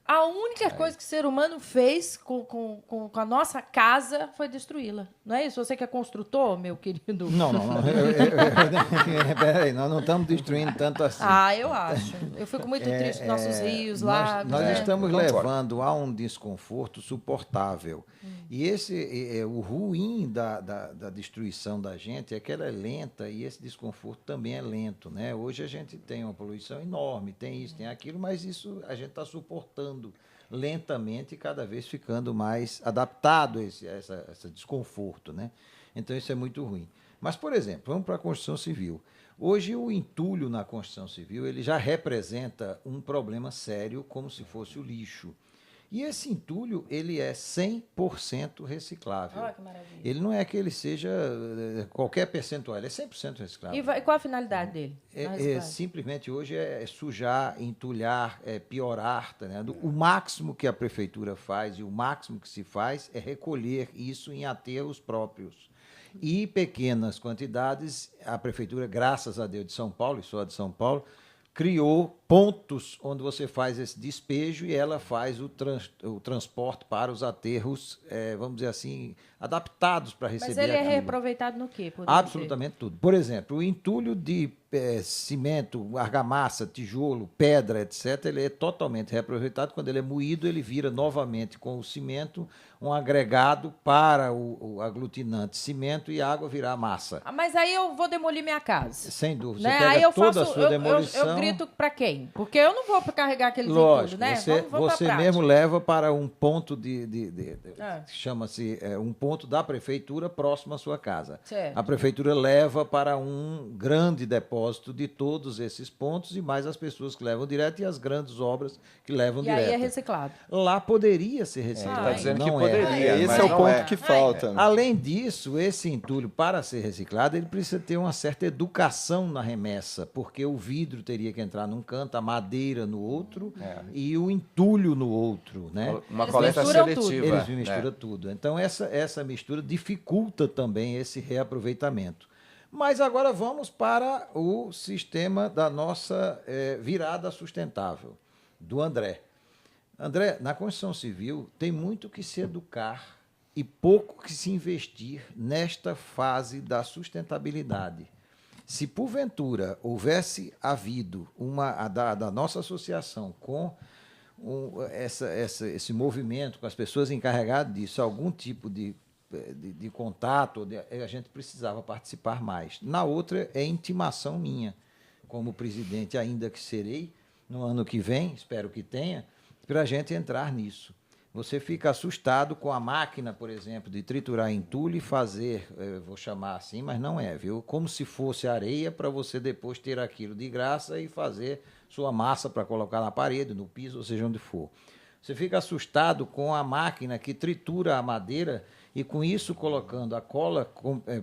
A única coisa que o ser humano fez com a nossa casa foi destruí-la. Não é isso? Você que é construtor, meu querido? Não. Peraí, nós não estamos destruindo tanto assim. Eu acho. Eu fico muito triste com nossos rios, lagos. Nós estamos Concordo. levando a um desconforto suportável. E o ruim da destruição da gente é que ela é lenta e esse desconforto também é lento, né? Hoje a gente tem uma poluição enorme, tem isso, tem aquilo, mas isso a gente está suportando lentamente e cada vez ficando mais adaptado a esse desconforto, né? Então isso é muito ruim. Mas, por exemplo, vamos para a construção civil. Hoje o entulho na construção civil ele já representa um problema sério, como se fosse o lixo. E esse entulho ele é 100% reciclável. Olha que maravilha. Ele não é que ele seja qualquer percentual, ele é 100% reciclável. E qual a finalidade dele? Simplesmente hoje é sujar, entulhar, piorar. Tá, né? O máximo que a prefeitura faz e o máximo que se faz é recolher isso em aterros próprios. E pequenas quantidades, a prefeitura, graças a Deus de São Paulo, e sou a de São Paulo, criou pontos onde você faz esse despejo e ela faz o transporte para os aterros, vamos dizer assim, adaptados para receber. Mas ele é aquilo. reaproveitado no quê? Absolutamente tudo. Por exemplo, o entulho de cimento, argamassa, tijolo, pedra, etc., ele é totalmente reaproveitado. Quando ele é moído, ele vira novamente com o cimento um agregado para o aglutinante cimento e a água virar massa. Mas aí eu vou demolir minha casa. Sem dúvida. Né? Você pega aí eu toda faço, a sua demolição... Eu grito para quem? Porque eu não vou carregar aqueles Lógico, entulhos, né? você mesmo leva para um ponto chama-se um ponto da prefeitura próximo à sua casa. Certo. A prefeitura leva para um grande depósito de todos esses pontos e mais as pessoas que levam direto e as grandes obras que levam direto. E aí é reciclado. Lá poderia ser reciclado. Está dizendo não que poderia. Esse mas é o não ponto que falta. Além disso, esse entulho, para ser reciclado, ele precisa ter uma certa educação na remessa, porque o vidro teria que entrar num canto, a madeira no outro e o entulho no outro, né? Uma Eles coleta misturam seletiva. tudo. Eles misturam tudo. Então, essa mistura dificulta também esse reaproveitamento. Mas agora vamos para o sistema da nossa virada sustentável, do André. André, na construção civil tem muito que se educar e pouco que se investir nesta fase da sustentabilidade. Se porventura houvesse havido da nossa associação com esse movimento, com as pessoas encarregadas disso, algum tipo de contato, a gente precisava participar mais. Na outra é intimação minha, como presidente, ainda que serei, no ano que vem, espero que tenha, para a gente entrar nisso. Você fica assustado com a máquina, por exemplo, de triturar entulho e fazer, vou chamar assim, mas não é, viu? Como se fosse areia para você depois ter aquilo de graça e fazer sua massa para colocar na parede, no piso, ou seja, onde for. Você fica assustado com a máquina que tritura a madeira e com isso colocando a cola,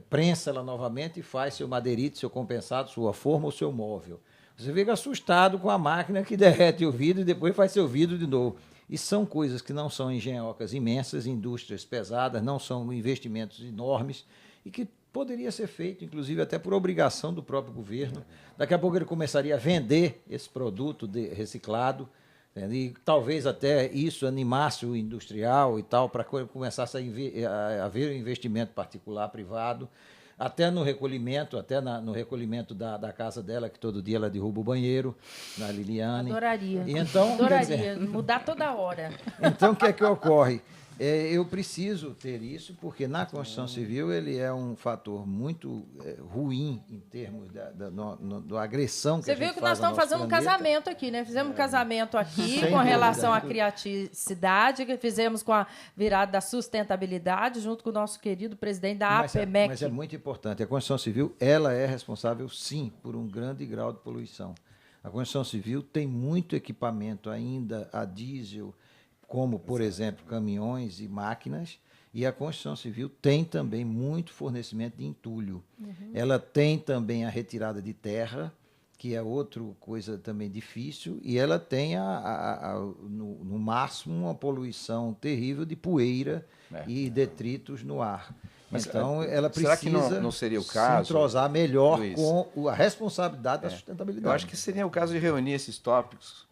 prensa ela novamente e faz seu madeirite, seu compensado, sua forma ou seu móvel. Você fica assustado com a máquina que derrete o vidro e depois faz seu vidro de novo. E são coisas que não são engenhocas imensas, indústrias pesadas, não são investimentos enormes e que poderia ser feito, inclusive até por obrigação do próprio governo. Daqui a pouco ele começaria a vender esse produto reciclado, e talvez até isso animasse o industrial e tal, para começasse a haver um investimento particular, privado, até no recolhimento, no recolhimento da casa dela, que todo dia ela derruba o banheiro, na Liliane. Adoraria. E então, Adoraria, mudar toda hora. Então, o que é que ocorre? Eu preciso ter isso, porque na construção civil ele é um fator muito ruim em termos da agressão que Você a gente viu que faz nós estamos ao nosso fazendo um planeta. casamento aqui, né? Fizemos um casamento aqui Sem com relação dúvida. à criaticidade, que fizemos com a virada da sustentabilidade, junto com o nosso querido presidente da APMEC. Mas é muito importante. A construção civil ela é responsável, sim, por um grande grau de poluição. A construção civil tem muito equipamento ainda a diesel, como, por exemplo, caminhões e máquinas, e a construção civil tem também muito fornecimento de entulho. Ela tem também a retirada de terra, que é outra coisa também difícil, e ela tem, no máximo, uma poluição terrível de poeira e detritos no ar. Mas, então, ela será precisa que não seria o caso, se entrosar melhor, Luiz, com a responsabilidade da sustentabilidade. Eu acho que seria o caso de reunir esses tópicos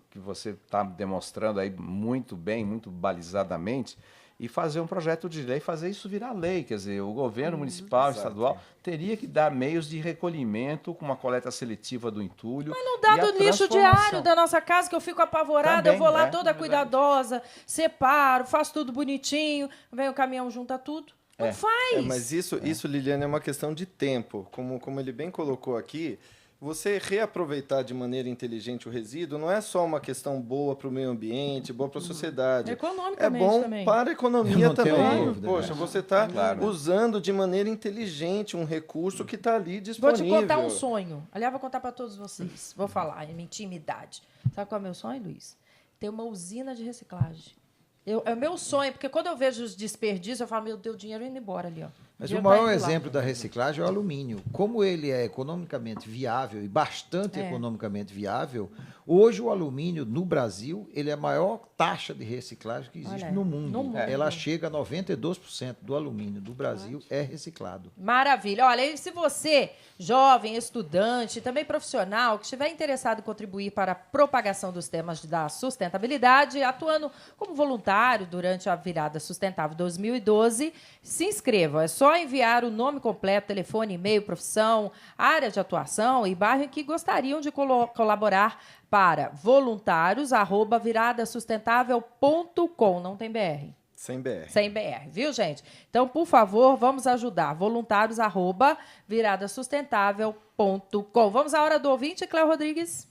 que você está demonstrando aí muito bem, muito balizadamente, e fazer um projeto de lei, fazer isso virar lei. Quer dizer, o governo municipal, estadual, teria que dar meios de recolhimento com uma coleta seletiva do entulho. Mas não dá do lixo diário da nossa casa, que eu fico apavorada, Também, eu vou lá é toda verdade. cuidadosa, separo, faço tudo bonitinho, vem o caminhão, junta tudo. Não faz. Mas isso, Liliane, é uma questão de tempo. Como ele bem colocou aqui, você reaproveitar de maneira inteligente o resíduo não é só uma questão boa para o meio ambiente, boa para a sociedade. Economicamente é bom também. para a economia Eu não tenho também. dúvida, Poxa, né? você está Claro. usando de maneira inteligente um recurso que está ali Vou disponível. te contar um sonho. Aliás, vou contar para todos vocês. Vou falar, é minha intimidade. Sabe qual é o meu sonho, Luiz? Ter uma usina de reciclagem. É o meu sonho, porque quando eu vejo os desperdícios, eu falo, meu Deus, o dinheiro indo embora ali. Ó. Mas o dinheiro maior tá indo lá. exemplo da reciclagem é o alumínio. Como ele é economicamente viável e bastante economicamente viável, hoje o alumínio no Brasil ele é a maior taxa de reciclagem que existe Olha, no mundo. no mundo. Ela chega a 92% do alumínio do Brasil é reciclado. Maravilha. Olha, e se você, jovem, estudante, também profissional, que estiver interessado em contribuir para a propagação dos temas da sustentabilidade, atuando como voluntário durante a virada sustentável 2012, se inscreva. É só só enviar o nome completo, telefone, e-mail, profissão, área de atuação e bairro em que gostariam de colaborar para voluntários@viradasustentável.com. Não tem BR. Sem BR. Sem BR, viu, gente? Então, por favor, vamos ajudar. Voluntários@viradasustentável.com. Vamos à hora do ouvinte, Cléo Rodrigues.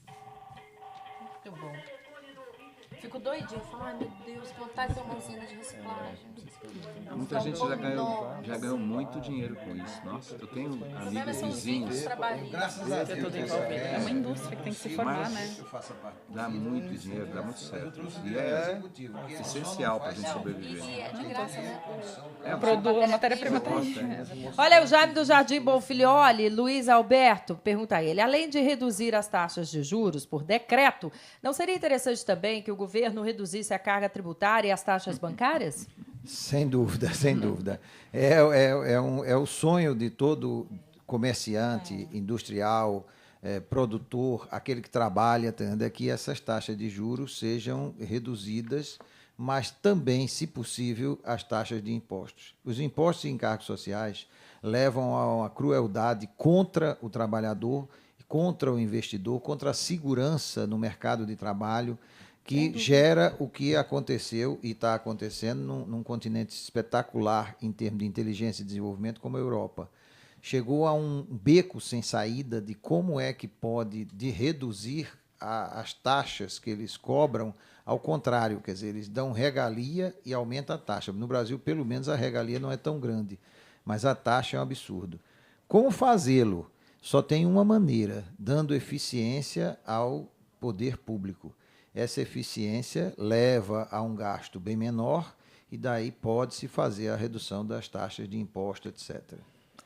Muito bom. Fico doidinha. Eu falo, ai, meu Deus, que vontade de ter uma usina de reciclagem. Muita gente já ganhou muito dinheiro com isso. Nossa, eu tenho amigos vizinhos. Graças a Deus. É uma indústria que tem que se formar, né? Dá muito dinheiro, dá muito certo. E é essencial para a gente sobreviver. De graça, né? A matéria-prima tá aí. Olha, o Jaime do Jardim Bonfilioli, Luiz Alberto, pergunta a ele, além de reduzir as taxas de juros por decreto, não seria interessante também que o governo reduzisse a carga tributária e as taxas bancárias? Sem dúvida, sem dúvida. É o sonho de todo comerciante, industrial, produtor, aquele que trabalha, é que essas taxas de juros sejam reduzidas, mas também, se possível, as taxas de impostos. Os impostos e encargos sociais levam a uma crueldade contra o trabalhador, contra o investidor, contra a segurança no mercado de trabalho, que gera o que aconteceu e está acontecendo num continente espetacular em termos de inteligência e desenvolvimento como a Europa. Chegou a um beco sem saída de como é que pode reduzir as taxas que eles cobram, ao contrário, quer dizer, eles dão regalia e aumenta a taxa. No Brasil, pelo menos, a regalia não é tão grande, mas a taxa é um absurdo. Como fazê-lo? Só tem uma maneira, dando eficiência ao poder público. Essa eficiência leva a um gasto bem menor e daí pode-se fazer a redução das taxas de imposto, etc.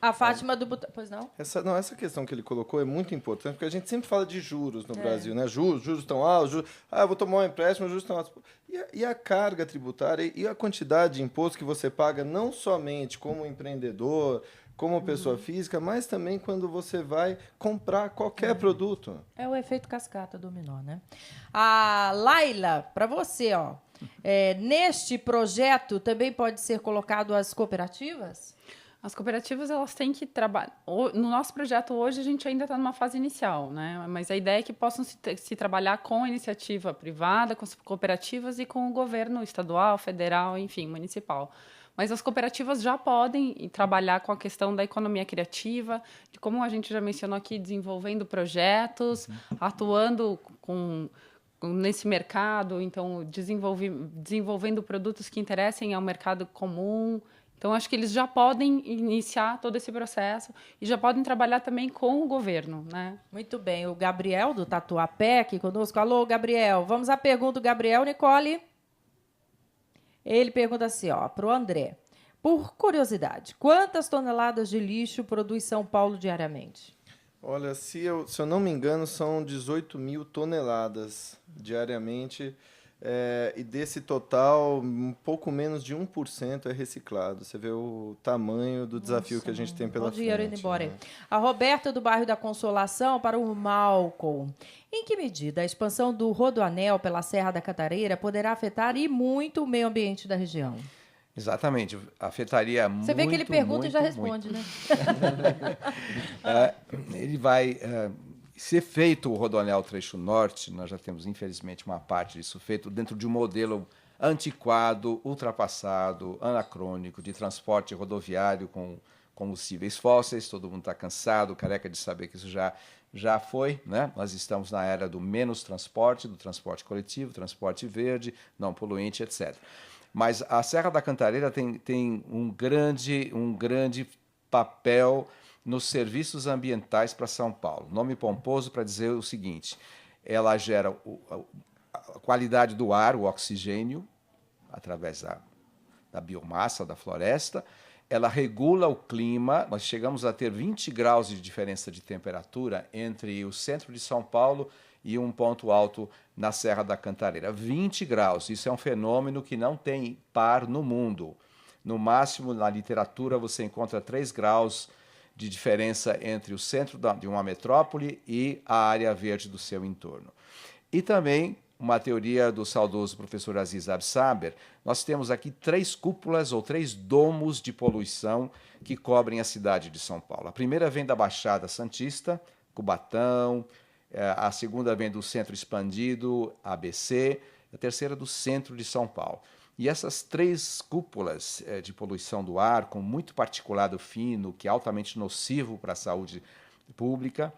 A Fátima do Pois não? Essa questão que ele colocou é muito importante, porque a gente sempre fala de juros no Brasil, né? Juros estão altos, eu vou tomar um empréstimo, os juros estão altos. E a carga tributária e a quantidade de imposto que você paga, não somente como empreendedor, como pessoa física, mas também quando você vai comprar qualquer produto. É o efeito cascata dominó, né? A Laila, para você, ó, neste projeto também pode ser colocado as cooperativas? As cooperativas, elas têm que trabalhar. No nosso projeto hoje, a gente ainda está numa fase inicial, né? Mas a ideia é que possam se trabalhar com a iniciativa privada, com as cooperativas e com o governo estadual, federal, enfim, municipal. Mas as cooperativas já podem trabalhar com a questão da economia criativa, de como a gente já mencionou aqui, desenvolvendo projetos, atuando nesse mercado, então desenvolvendo produtos que interessem ao mercado comum. Então, acho que eles já podem iniciar todo esse processo e já podem trabalhar também com o governo, né? Muito bem. O Gabriel, do Tatuapé, aqui conosco. Alô, Gabriel. Vamos à pergunta do Gabriel, Nicole. Ele pergunta assim, ó, para o André. Por curiosidade, quantas toneladas de lixo produz São Paulo diariamente? Olha, se eu não me engano, são 18 mil toneladas diariamente. E desse total, um pouco menos de 1% é reciclado. Você vê o tamanho do desafio que a gente tem pela frente. Dinheiro indo embora. Né? A Roberta, do bairro da Consolação, para o Malcolm. Em que medida a expansão do Rodoanel pela Serra da Cantareira poderá afetar e muito o meio ambiente da região? Exatamente, afetaria muito. Você vê que ele pergunta e já responde, né? Ele vai ser feito o Rodoanel Trecho Norte, nós já temos, infelizmente, uma parte disso feito dentro de um modelo antiquado, ultrapassado, anacrônico, de transporte rodoviário com combustíveis fósseis. Todo mundo está cansado, careca de saber que isso já foi, né? Nós estamos na era do menos transporte, do transporte coletivo, transporte verde, não poluente, etc. Mas a Serra da Cantareira tem um grande papel nos serviços ambientais para São Paulo. Nome pomposo para dizer o seguinte: ela gera a qualidade do ar, o oxigênio, através da biomassa, da floresta. Ela regula o clima. Nós chegamos a ter 20 graus de diferença de temperatura entre o centro de São Paulo e um ponto alto na Serra da Cantareira. 20 graus. Isso é um fenômeno que não tem par no mundo. No máximo, na literatura, você encontra 3 graus de diferença entre o centro de uma metrópole e a área verde do seu entorno. E também uma teoria do saudoso professor Aziz Absaber, nós temos aqui 3 cúpulas ou 3 domos de poluição que cobrem a cidade de São Paulo. A primeira vem da Baixada Santista, Cubatão, a segunda vem do Centro Expandido, ABC, a terceira do centro de São Paulo. E essas 3 cúpulas de poluição do ar, com muito particulado fino, que é altamente nocivo para a saúde pública,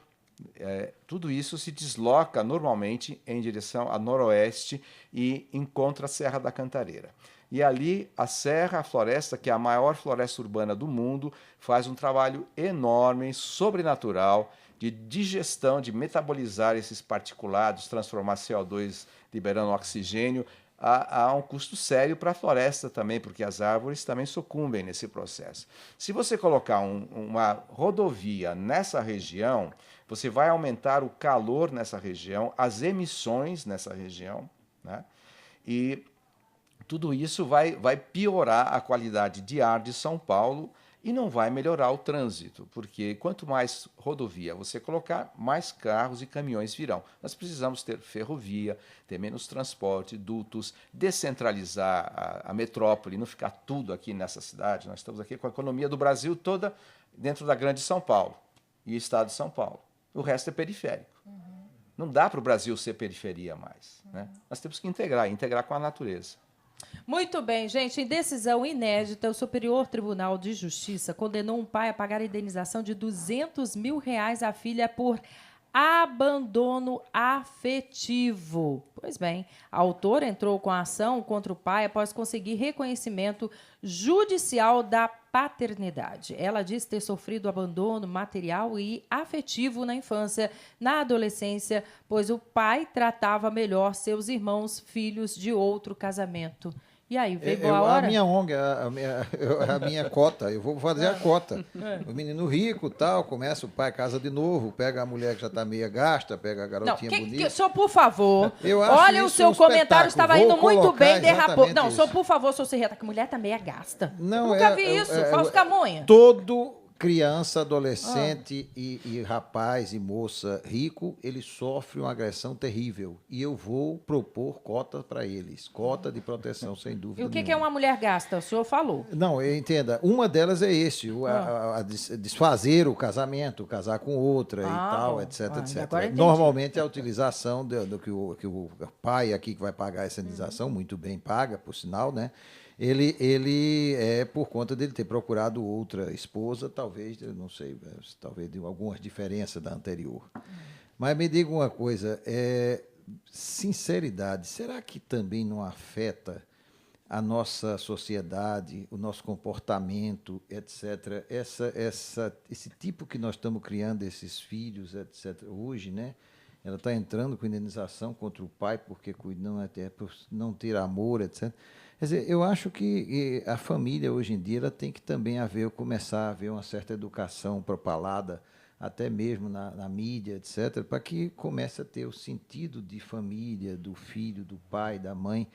tudo isso se desloca normalmente em direção a noroeste e encontra a Serra da Cantareira. E ali a Serra, a floresta, que é a maior floresta urbana do mundo, faz um trabalho enorme, sobrenatural, de digestão, de metabolizar esses particulados, transformar CO2 liberando oxigênio, há um custo sério para a floresta também, porque as árvores também sucumbem nesse processo. Se você colocar uma rodovia nessa região, você vai aumentar o calor nessa região, as emissões nessa região, né? E tudo isso vai piorar a qualidade de ar de São Paulo e não vai melhorar o trânsito, porque quanto mais rodovia você colocar, mais carros e caminhões virão. Nós precisamos ter ferrovia, ter menos transporte, dutos, descentralizar a metrópole, não ficar tudo aqui nessa cidade. Nós estamos aqui com a economia do Brasil toda dentro da grande São Paulo e estado de São Paulo. O resto é periférico. Não dá para o Brasil ser periferia mais, né? Nós temos que integrar com a natureza. Muito bem, gente. Em decisão inédita, o Superior Tribunal de Justiça condenou um pai a pagar a indenização de R$200 mil à filha por abandono afetivo. Pois bem, a autora entrou com a ação contra o pai após conseguir reconhecimento judicial da paternidade. Ela diz ter sofrido abandono material e afetivo na infância, na adolescência, pois o pai tratava melhor seus irmãos, filhos de outro casamento. E aí, veio a hora? A minha ONG, a minha cota, eu vou fazer a cota. O menino rico, tal, começa, o pai casa de novo, pega a mulher que já está meia gasta, pega a garotinha bonita. Senhor, por favor, olha, o seu comentário estava indo muito bem, derrapou. Não, senhor, por favor, senhor Serreta, que mulher está meia gasta. Não, nunca vi isso, Fausto Camonha. Todo criança, adolescente e rapaz e moça rico, ele sofre uma agressão terrível. E eu vou propor cota para eles. Cota de proteção, sem dúvida. E o que é uma mulher gasta? O senhor falou. Não, entenda. Uma delas é desfazer o casamento, casar com outra e tal, etc, etc. Normalmente é a utilização do que o pai aqui que vai pagar essa indenização, muito bem paga, por sinal, né? Ele é por conta dele ter procurado outra esposa, talvez, eu não sei, talvez de algumas diferenças da anterior. Mas me diga uma coisa, sinceridade, será que também não afeta a nossa sociedade, o nosso comportamento, etc., esse tipo que nós estamos criando, esses filhos, etc., hoje, né? Ela está entrando com indenização contra o pai porque por não ter amor, etc., quer dizer, eu acho que a família, hoje em dia, ela tem que também começar a haver uma certa educação propalada, até mesmo na mídia, etc., para que comece a ter o sentido de família, do filho, do pai, da mãe,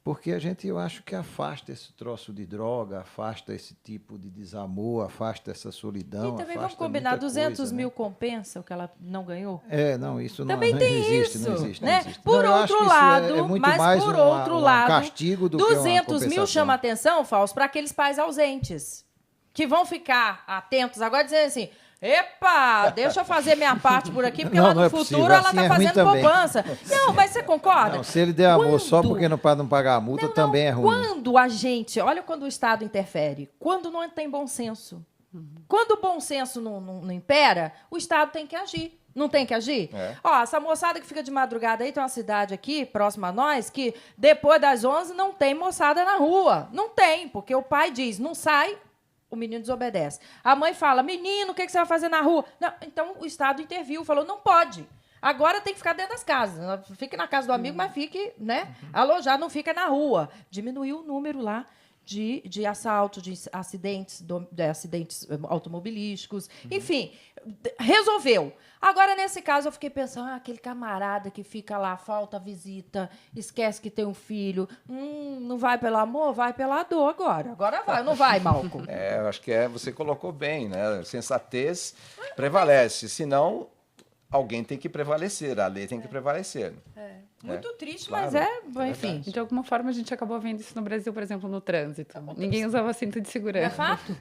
porque eu acho que afasta esse troço de droga, afasta esse tipo de desamor, afasta essa solidão. E também vamos combinar, 200 mil, né? Compensa o que ela não ganhou? Não, isso não, também não tem existe, isso, não existe. Né? Não existe. Por não, outro lado, mas por outro lado, castigo do 200 mil chama atenção, Fausto, para aqueles pais ausentes, que vão ficar atentos agora dizendo assim: epa, deixa eu fazer minha parte por aqui, porque lá no futuro ela está fazendo poupança. Não, mas você concorda? Não, se ele der amor só porque não pagar a multa, também é ruim. Quando olha quando o Estado interfere, quando não tem bom senso. Quando o bom senso não impera, o Estado tem que agir. Não tem que agir? Ó, essa moçada que fica de madrugada aí, tem uma cidade aqui, próxima a nós, que depois das 11 não tem moçada na rua. Não tem, porque o pai diz, não sai, o menino desobedece. A mãe fala, menino, o que você vai fazer na rua? Não, então o Estado interviu, falou, não pode. Agora tem que ficar dentro das casas. Fique na casa do amigo, mas fique, né, alojado, não fica na rua. Diminuiu o número lá de assaltos, de acidentes automobilísticos. Enfim, resolveu. Agora, nesse caso, eu fiquei pensando, aquele camarada que fica lá, falta visita, esquece que tem um filho, não vai pelo amor, vai pela dor agora. Agora vai, não vai, Malcolm? Eu acho que você colocou bem, né? Sensatez prevalece, senão alguém tem que prevalecer, a lei tem que prevalecer. Muito triste, claro, mas enfim. De alguma forma, a gente acabou vendo isso no Brasil, por exemplo, no trânsito. Ninguém usava cinto de segurança. É fato?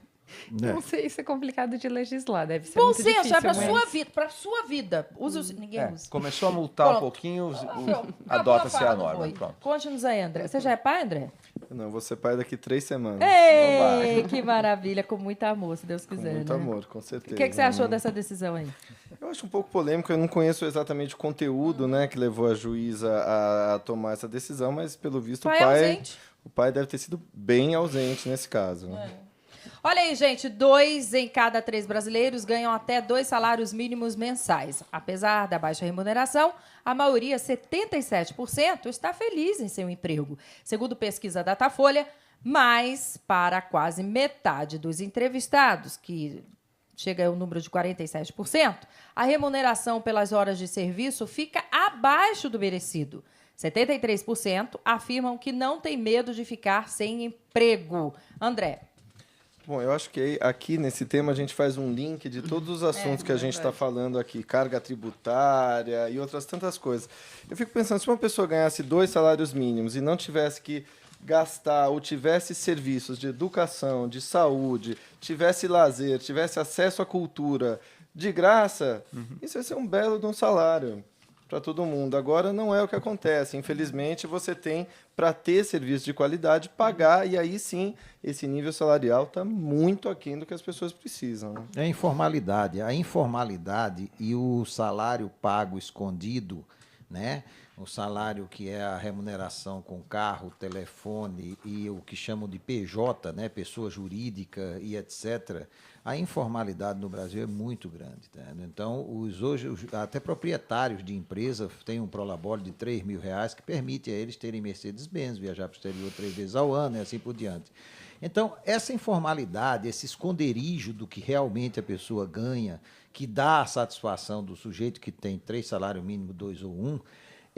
Não sei, isso é complicado de legislar, deve ser Bom muito senso, difícil. é mas- pra sua vida. Ninguém usa. Começou a multar um Pronto. pouquinho, Acabou adota-se fala a do norma. boi. Pronto. Conte-nos aí, André. Você já é pai, André? Não, vou ser pai daqui 3 semanas. Ei, que maravilha, com muito amor, se Deus Com quiser. muito né? amor, com certeza. O que você achou dessa decisão aí? Eu acho um pouco polêmico, eu não conheço exatamente o conteúdo, né, que levou a juíza a tomar essa decisão, mas pelo visto Pai ausente. o pai deve ter sido bem ausente nesse caso. Né? Olha aí, gente, 2 em cada 3 brasileiros ganham até 2 salários mínimos mensais. Apesar da baixa remuneração, a maioria, 77%, está feliz em seu emprego. Segundo pesquisa Datafolha, mas para quase metade dos entrevistados, que chega ao número de 47%, a remuneração pelas horas de serviço fica abaixo do merecido. 73% afirmam que não tem medo de ficar sem emprego. André. Bom, eu acho que aqui nesse tema a gente faz um link de todos os assuntos que a gente está falando aqui, carga tributária e outras tantas coisas. Eu fico pensando, se uma pessoa ganhasse 2 salários mínimos e não tivesse que gastar ou tivesse serviços de educação, de saúde, tivesse lazer, tivesse acesso à cultura de graça, isso ia ser um belo de um salário para todo mundo. Agora não é o que acontece. Infelizmente, você tem, para ter serviço de qualidade, pagar, e aí sim, esse nível salarial está muito aquém do que as pessoas precisam. Né? É a informalidade. A informalidade e o salário pago escondido, né? O salário que é a remuneração com carro, telefone e o que chamam de PJ, né? Pessoa jurídica e etc., a informalidade no Brasil é muito grande. Tá? Então, hoje, até proprietários de empresas têm um prolabore de R$3.000 que permite a eles terem Mercedes-Benz, viajar para o exterior 3 vezes ao ano e assim por diante. Então, essa informalidade, esse esconderijo do que realmente a pessoa ganha, que dá a satisfação do sujeito que tem 3 salários mínimos, 2 ou 1,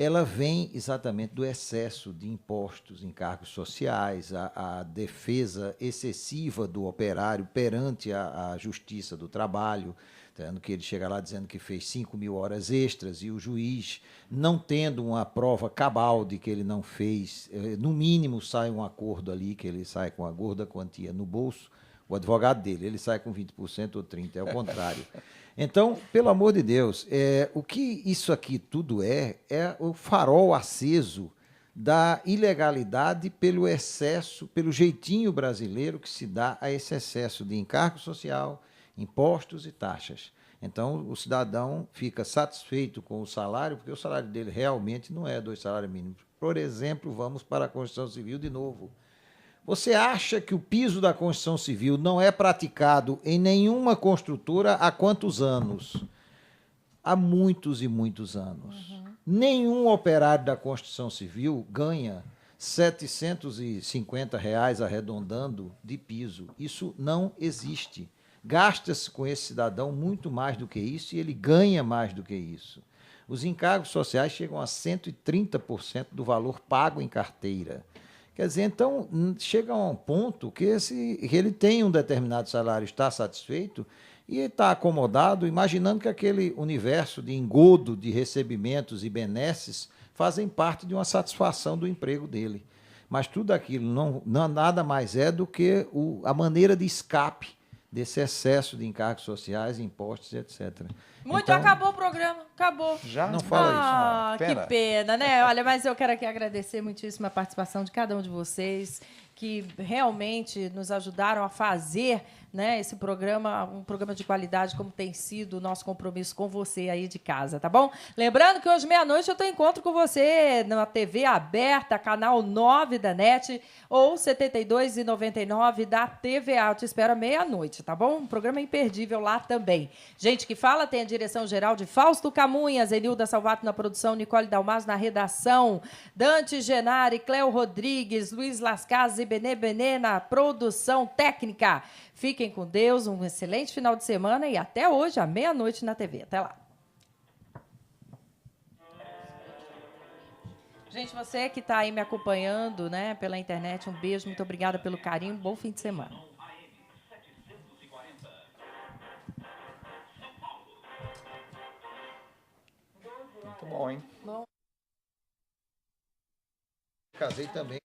ela vem exatamente do excesso de impostos, encargos sociais, a defesa excessiva do operário perante a Justiça do Trabalho, tendo que ele chega lá dizendo que fez 5.000 horas extras e o juiz, não tendo uma prova cabal de que ele não fez, no mínimo sai um acordo ali, que ele sai com a gorda quantia no bolso, o advogado dele, ele sai com 20% ou 30%, é o contrário. Então, pelo amor de Deus, o que isso aqui tudo é o farol aceso da ilegalidade pelo excesso, pelo jeitinho brasileiro que se dá a esse excesso de encargo social, impostos e taxas. Então, o cidadão fica satisfeito com o salário, porque o salário dele realmente não é 2 salários mínimos. Por exemplo, vamos para a Constituição Civil de novo. Você acha que o piso da Constituição Civil não é praticado em nenhuma construtora há quantos anos? Há muitos e muitos anos. Nenhum operário da Constituição Civil ganha R$ 750 arredondando de piso. Isso não existe. Gasta-se com esse cidadão muito mais do que isso e ele ganha mais do que isso. Os encargos sociais chegam a 130% do valor pago em carteira. Quer dizer, então, chega a um ponto que ele tem um determinado salário, está satisfeito e está acomodado, imaginando que aquele universo de engodo de recebimentos e benesses fazem parte de uma satisfação do emprego dele. Mas tudo aquilo não nada mais é do que a maneira de escape desse excesso de encargos sociais, impostos, etc. Muito, então, acabou o programa, acabou. Já? Não fala isso. Ah, que Pena. pena, né? Olha, mas eu quero aqui agradecer muitíssimo a participação de cada um de vocês, que realmente nos ajudaram a fazer, né, esse programa, um programa de qualidade, como tem sido o nosso compromisso com você aí de casa, tá bom? Lembrando que hoje, meia-noite, eu tenho encontro com você na TV aberta, canal 9 da NET, ou 72,99 da TVA. Eu te espero à meia-noite, tá bom? Um programa imperdível lá também. Gente que fala, tem a direção geral de Fausto Camunhas, Enilda Salvato na produção, Nicole Dalmas na redação, Dante Genari, Cléo Rodrigues, Luiz Lascaz e Benê Benê na produção técnica. Fiquem com Deus, um excelente final de semana e até hoje, à meia-noite na TV. Até lá. Gente, você que está aí me acompanhando, né, pela internet, um beijo, muito obrigada pelo carinho, bom fim de semana. Muito bom, hein? Casei também.